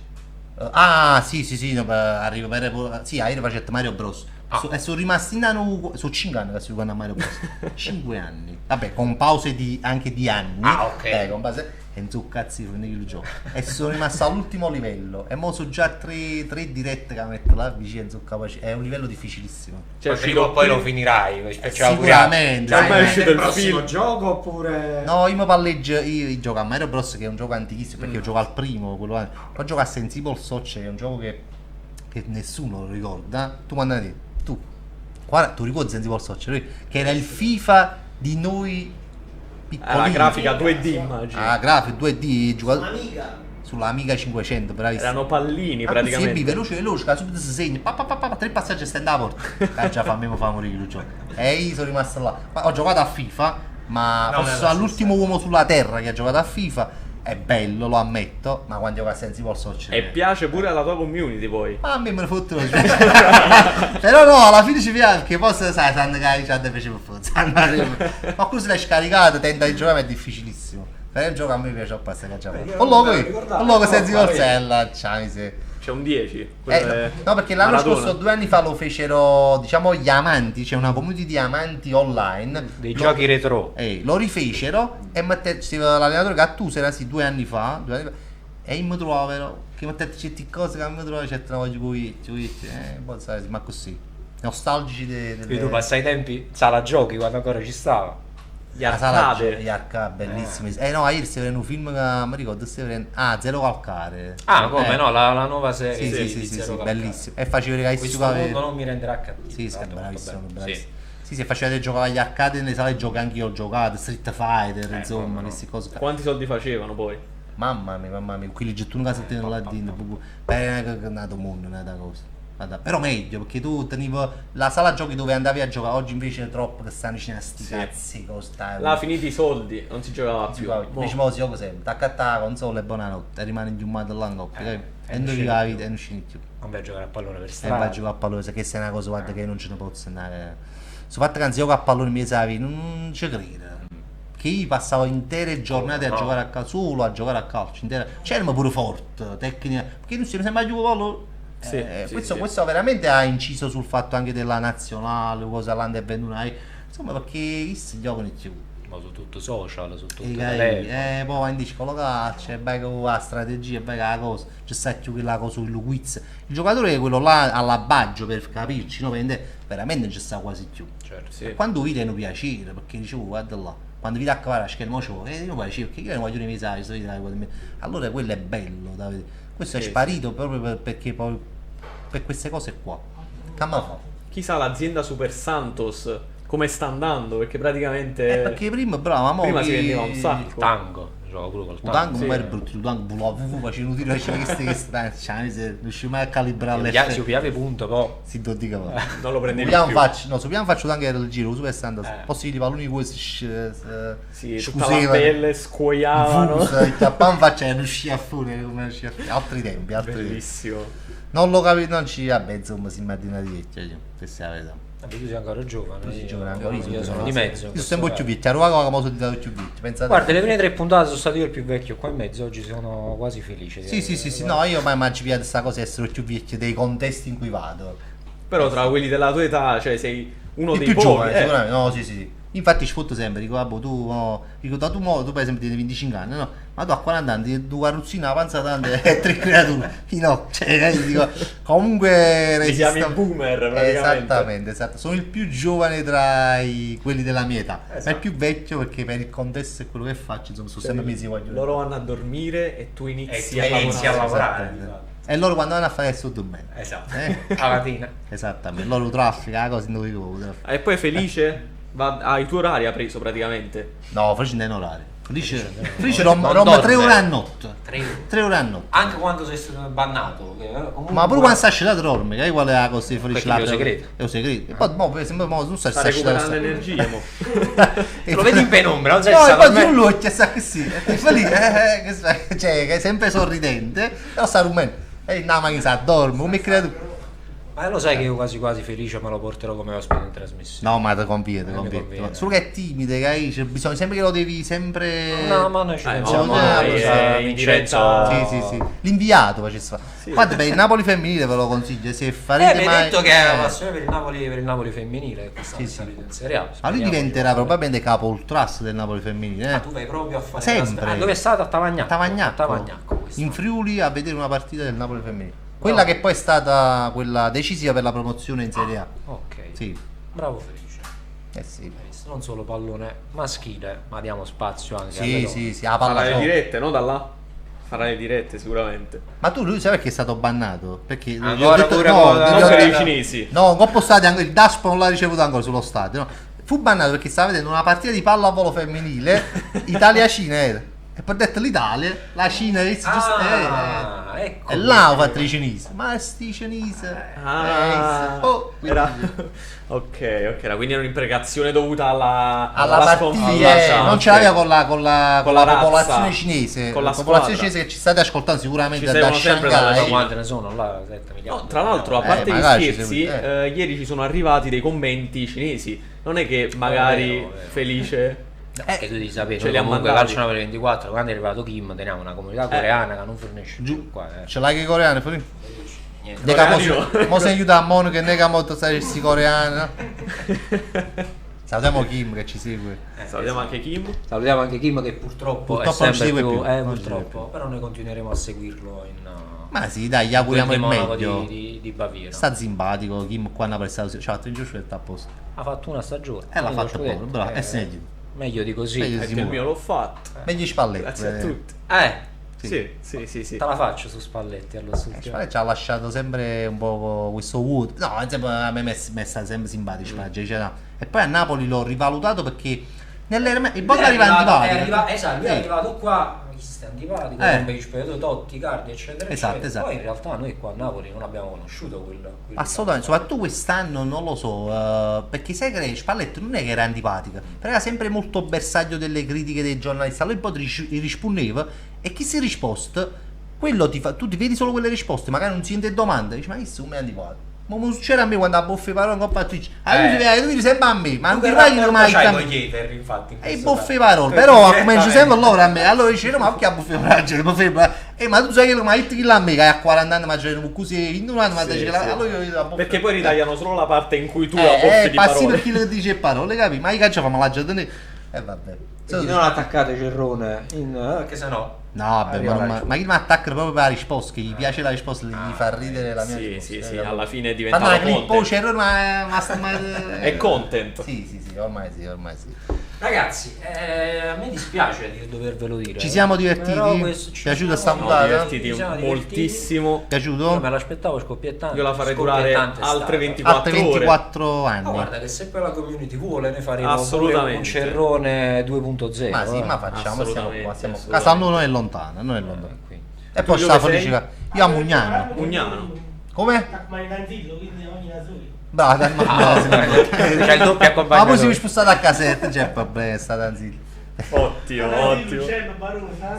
Ah, sì, no, arrivo per... Sì, ieri faccio Mario Bros. E sono rimasti in anno... Sono 5 anni che sto giocando a Mario Bros. 5 anni. Vabbè, con pause anche di anni. Ah, ok. Con base... E non so cazzi di il gioco. E sono rimasto all'ultimo livello. E mo sono già tre dirette che metto là vicino, sono capace. È un livello difficilissimo. Cioè, Poi prima o poi lo finirai. Sicuramente. Già ormai è uscito il prossimo film. gioco oppure... No, io mi palleggio, io gioco a Mario Bros, che è un gioco antichissimo, perché io gioco al primo, quello poi gioco a Sensible Soccer, che è un gioco che nessuno lo ricorda. Tu quando hai detto, guarda, tu ricordi Sensible Soccer, che era il FIFA di noi piccolini. La grafica 2D immagino. Ah, grafica 2D, giocato sulla Amiga 500, bravissimo. Erano pallini Sì, praticamente. veloce, che subito si segna, tre passaggi e stai da porta. Già fa morire il gioco. E io sono rimasto là. Ma ho giocato a FIFA, ma No, forse non è la all'ultimo uomo sulla terra che ha giocato a FIFA. È bello, lo ammetto, ma quando gioco a Sensible Soccer E piace pure alla tua community poi. ma a me me ne fottono. Però no, alla fine ci piace, perché poi sai, sanno che ci ha piace per forza. Ma questo l'hai scaricato, tenta di giocare, ma è difficilissimo. Per il gioco a me piace apposta che già io un non logo me lo ricordavo. un logo Sensible No, Soccer, ciao, mi sei. C'è un 10. quello è No, perché l'anno Maradona. scorso, 2 anni fa, lo fecero, diciamo, gli amanti, c'è una community di amanti online. Dei giochi retro. Lo rifecero e l'allenatore Gattuso era sì 2 anni fa, e io mi trovavo che mettete certe cose che mi trovavo certe voglio poi sai, ma così. Nostalgici E tu passai i tempi, sala giochi quando ancora ci stava. Gli arcade. Gli arcade bellissimi. No, ieri si vedeva un film che mi ricordo Zero Calcare. Ah, come no, la nuova serie. Sì, di Zero Calcare. bellissimo. E faceva vedere che Questo mondo non mi renderà cattivo. Sì, Tanto molto bravissimo, bello. bravissimo. Sì, faceva vedere giocare agli arcade nelle sale giochi anche io ho giocato, Street Fighter, insomma, come no. queste cose. Quanti soldi facevano poi? Mamma mia, quelli gettano casa te là dentro, è nato mondo, nata cosa. Però meglio, perché tu tenevi la sala giochi dove andavi a giocare, oggi invece è troppo che stanno vicino a sti cazzi, Là finiti i soldi, non si giocava più. Invece mo si gioca sempre, tacca la console e buonanotte, e rimani ingiummato là in coppia, e non rivi la vita e non scegli più. Non vai a giocare a pallone per E strada. vai a giocare a pallone, se questa è una cosa guarda che non ce ne posso andare. Sul fatto che anzi gioco a pallone mi sapevi, non ci credo. Che io passavo intere giornate a giocare a calcio, solo a giocare a calcio, c'erano pure forte, tecnica, perché non si sembra giocare pallone. Questo veramente ha inciso sul fatto anche della nazionale, cosa l'hanno è venuta, insomma, perché questi giocano più. Ma su tutto social, su tutto Poi indici con la calcio, è bello la strategia, è bella la cosa, c'è sta più quella cosa il quiz. Il giocatore è quello là all'abbaggio per capirci, no? Veramente non c'è sta quasi più. Certo. Sì. Quando vedi è un piacere, perché dicevo guarda là, quando vedi a cavare a schermo io mi piace perché io non voglio nei messaggi, allora quello è bello da vedere. Questo è sparito proprio perché poi per queste cose qua. Che mi fa? Chissà l'azienda Super Santos come sta andando, perché praticamente perché prima, bravo, prima si vendeva un Il sacco. tango, gioco pure col il tango. tango Sì. non era brutto, il tango volevo facendo un tiro, che sta, non riuscivo mai a calibrare le Si piave punto, però. si do dica va. non lo prendevi Piano più. faccio, no, su piano faccio tanto era il giro, su per stando, posso dire palloni questi Sì, tutta la pelle scuoiavano. a pan faccia non uscì a fuori, come uscì a fuori. Altri tempi. Bellissimo. Non lo capisco, non ci vabbè, insomma, si immagina di vecchio, questa è la verità. Vabbè, tu sei ancora giovane. Tu sei io- giovane ancora, io sono di mezzo. Io sono un po' più vecchio, ero qua come sono diventato più vecchio, pensate. Guarda, le prime 3 puntate sono stato io il più vecchio qua in mezzo, oggi sono quasi felice. Sì, no, io mai immagino questa cosa essere più vecchio dei contesti in cui vado. Però tra quelli della tua età, cioè sei uno Il dei più pochi. giovane, sicuramente, no, sì. Infatti ci fotto sempre, dico, vabbè, tu per esempio tieni 25 anni, no? Ma tu a 40 anni ti due carrozzine, una panza tante e 3 creature. No, cioè, dico, comunque Ti chiami resisto- boomer, praticamente. Esattamente, esatto. Sono il più giovane tra quelli della mia età, ma il più vecchio perché per il contesto e quello che faccio, insomma, sono sempre mesi voglio. Loro vanno a dormire e tu inizi E a inizi a lavorare. lavorare. E loro quando vanno a fare il sud bene. Esatto. Eh? La mattina. Esattamente, loro traffica, la cosa in dove E poi Felice ha i tuoi orari ha preso praticamente. No, Felice non è in orario. Felice non Roma dorme. 3 ore a notte. 3 ore. 3 ore a notte. Anche quando sei stato bannato. Comunque... Ma pure quando sta asciugato dorme, che qual è la cosa di Felice? Perché è un segreto. È un segreto. E poi mo, per esempio, mo, non sta Sta recuperando energie, mo. Lo vedi in penombra, non sai No, se e sta poi tu dormendo. lo occhia sa così. E Felice, cioè, che è sempre sorridente, però sta rumendo. E la macchina sa, dorme, come creato. Ma lo sai che io quasi quasi felice me lo porterò come ospite in trasmissione. No, ma te conviene, Non mi conviene. Solo che è timido, che c'è bisogno sempre che lo devi sempre. No, ma noi ci pensiamo. in diretta. Sì. L'inviato facesse fare. Sì. Infatti per il Napoli femminile ve lo consiglio, se farete mi hai mai. detto che è una passione per il Napoli femminile che quest'anno Sì, è salito in Serie A. Ma lui Speriamo diventerà che- probabilmente capo ultras del Napoli femminile, Ah, tu vai proprio a fare Sempre. la- dove è stato? A Tavagnacco. Tavagnacco. A Tavagnacco quest'anno. In Friuli a vedere una partita del Napoli femminile. Quella che poi è stata quella decisiva per la promozione in Serie A. Ok. Sì. Bravo Felice. Sì. Non solo pallone maschile, ma diamo spazio anche alle donne. Sì, la palla Farà le sola. dirette, no? Da là. Farà le dirette sicuramente. Ma tu lui sai perché è stato bannato? Perché gli ho Ancora pure no, con- gli non ho Non per detto- i cinesi. No, Coppa Stadio anche il Daspo non l'ha ricevuto ancora sullo stadio. No. Fu bannato perché stava vedendo una partita di pallavolo femminile Italia-Cina era. E poi ho detto l'Italia, la Cina ecco. E là ho fatto i cinesi. Ma sti cinesi. Oh, Era... ok, quindi era un'imprecazione dovuta alla alla sconfitta. partita non ce l'aveva con la razza. popolazione cinese. Con la popolazione squadra. cinese che ci state ascoltando sicuramente Ci da seguono sempre dalla Shanghai. Cina. Quante ne sono là? 7 milioni. No, tra l'altro, a parte gli magari ci scherzi, seguite, ieri ci sono arrivati dei commenti cinesi. Non è che magari vero. Felice. Che tu devi sapere, Ce noi li ha comunque mandati. calcio per 24, quando è arrivato Kim teniamo una comunità coreana che non fornisce più qua. Ce l'hai che i coreani? Niente. Ne Coreani camo, no. mo se aiuta a Monica e ne camo questi coreani. Salutiamo Kim che ci segue. Salutiamo anche Kim. Salutiamo anche Kim che purtroppo, Purtroppo è non ci sempre segue più, più, non ci purtroppo, segue più. però noi continueremo a seguirlo in Ma sì, dai, gli auguriamo il quel monaco meglio. di Baviera. Sta simpatico, Kim qua hanno prestato, ci ha fatto il giusto a posto. Ha fatto una stagione. L'ha quindi lo fatto scudetto, proprio, bravo, e se ne dico. meglio di così. Meglio di Anche Simone. il mio l'ho fatto. Meglio Spalletti. Grazie a tutti. Sì. Sì. Te la faccio su Spalletti allo studio. Spalletti ci ha lasciato sempre un po' questo wood. No, a me mi è stato sempre simpatico Spalletti, cioè, no. E poi a Napoli l'ho rivalutato perché il Boca arriva antipatico. Esatto, lui è Sì. arrivato qua, è antipatico, Eh. con bei giocatori, Totti, Cardi, eccetera, Esatto, eccetera. esatto. Poi in realtà noi qua a Napoli non abbiamo conosciuto quel Assolutamente, soprattutto quest'anno non lo so, perché sai che Spalletti non è che era antipatica, però era sempre molto bersaglio delle critiche dei giornalisti, allora poi rispondeva e chi si risposte, quello ti fa, tu ti vedi solo quelle risposte, magari non si sente domande, dici ma questo come è antipatico? Ma mi succede a me quando a boffe parole in Coppa Twitch, tu vedi sempre a me, ma non ti vai mai a me. Chieder, infatti. E boffe parole, però comincio sempre loro a me, allora dice ma che a boffe parole, ma tu sai che ma hit kill a me che hai a 40 anni ma c'è un così in un anno ma dice allora io vedo a boffe. Perché poi ritagliano solo la parte in cui tu la boffe di passi parole. per chi le dice parole, capi? Ma i calcio fanno la giornata. Vabbè. Quindi non attaccate Cerrone perché sennò No, vabbè, arriva la risposta. ma chi mi attacca proprio per la risposta, che gli piace la risposta, gli fa ridere la mia Sì, risposta. sì, alla fine è Fanno la diventato clip, oh content. c'è ma È content. Sì, ormai sì. Ragazzi, a me dispiace di dovervelo dire. Ci siamo divertiti? Però Piaciuta sta No, puntata? divertiti Ci siamo moltissimo. Io Piaciuto? me l'aspettavo scoppiettante. Io la farei durare Scoppiettante è altre stata. 24 Altre ore. 24 Ma anni. guarda che se poi la community vuole ne faremo pure Assolutamente. un cerrone 2.0. Ma sì, ma facciamo, stiamo Assolutamente, qua. assolutamente. Casa non è lontana, non è lontana. quindi. E poi Tu sta dove felice. Io a Mugnano. Mugnano. Come? Ma in Anzillo, quindi ogni da soli. Brava, dai, C'è il doppio ma accompagnatore. poi siamo spostati a casetta, c'è problema, è stata anzi. Ottimo.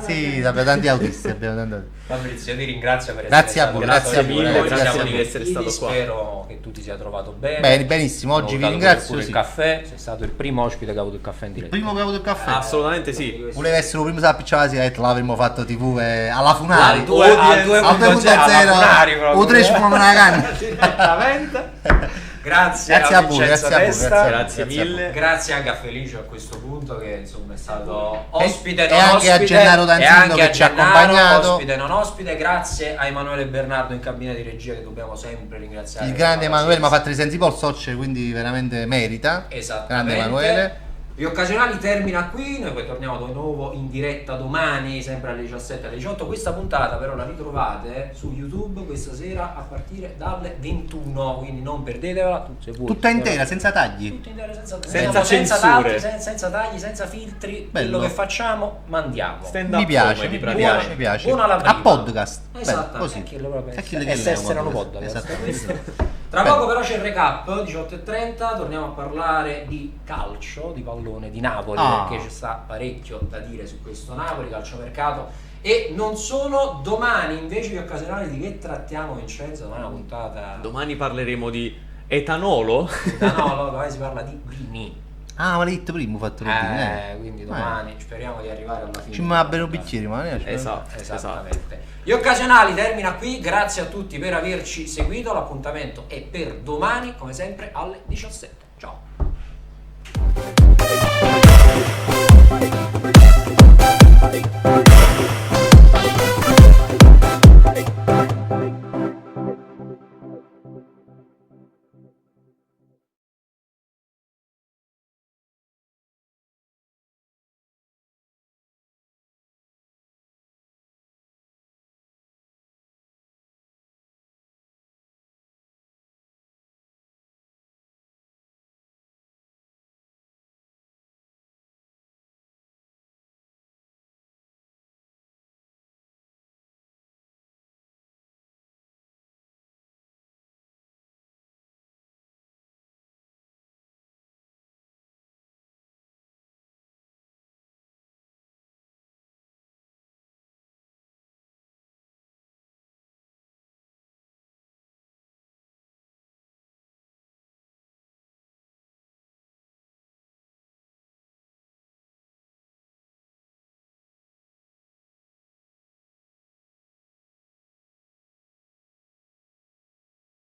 Sì, abbiamo tanti autisti, abbiamo tanti autisti. Fabrizio, io ti ringrazio per Grazie essere a voi, stato grazie a con voi, noi. grazie Siamo a voi. di essere stato qua. Spero che tu ti sia trovato bene. Benissimo, oggi vi Ho dato ringrazio. pure Sì. il caffè, sei stato il primo ospite che ha avuto il caffè in diretta. Primo che ho avuto il caffè. Assolutamente sì. Voleva essere il primo a picciare la sigaretta, l'avremmo fatto TV alla Funari. Al 2.0, al 2.0 o 3 come una canna. Direttamente. Grazie Grazie a voi, Vincenzo grazie a voi, Testa. grazie. Grazie a voi. mille. Grazie anche a Felice a questo punto che insomma è stato ospite E anche a Gennaro Danzillo e anche che a ci ha Gennaro, accompagnato. ospite non ospite. Grazie a Emanuele Bernardo in cabina di regia che dobbiamo sempre ringraziare. Il grande per la Emanuele mi ha pazienza. fatto i sensi polsocce, quindi veramente merita. Esattamente. Grande Emanuele. Gli occasionali termina qui, noi poi torniamo di nuovo in diretta domani, sempre alle 17 alle 18. Questa puntata però la ritrovate su YouTube questa sera a partire dalle 21, quindi non perdetevela. Se vuoi, Tutta intera, senza tagli. Tutta intera, senza Senza tagli, censure. senza tagli, senza filtri. Bello. Quello che facciamo, mandiamo. Stand up Mi piace, comedy, mi praticamente. piace, mi piace. Buona la A prima. podcast. Bello, Esatto, così. e chi lo proprio- E chi le- e che se lei erano podcast. podcast. Esatto. Tra Bello. poco però c'è il recap, 18:30, torniamo a parlare di calcio, di pallone, di Napoli, Ah. perché ci sta parecchio da dire su questo Napoli, calciomercato. E non solo, domani invece gli occasionali di che trattiamo, Vincenzo? Domani è una puntata... Domani parleremo di etanolo. No, domani si parla di vini. Ah, ma l'hai detto prima, ho fatto il video, Quindi domani speriamo di arrivare alla fine. Ci mi bere un bicchiere, ma ne Esatto, Esattamente. Gli occasionali termina qui, grazie a tutti per averci seguito, l'appuntamento è per domani come sempre alle 17.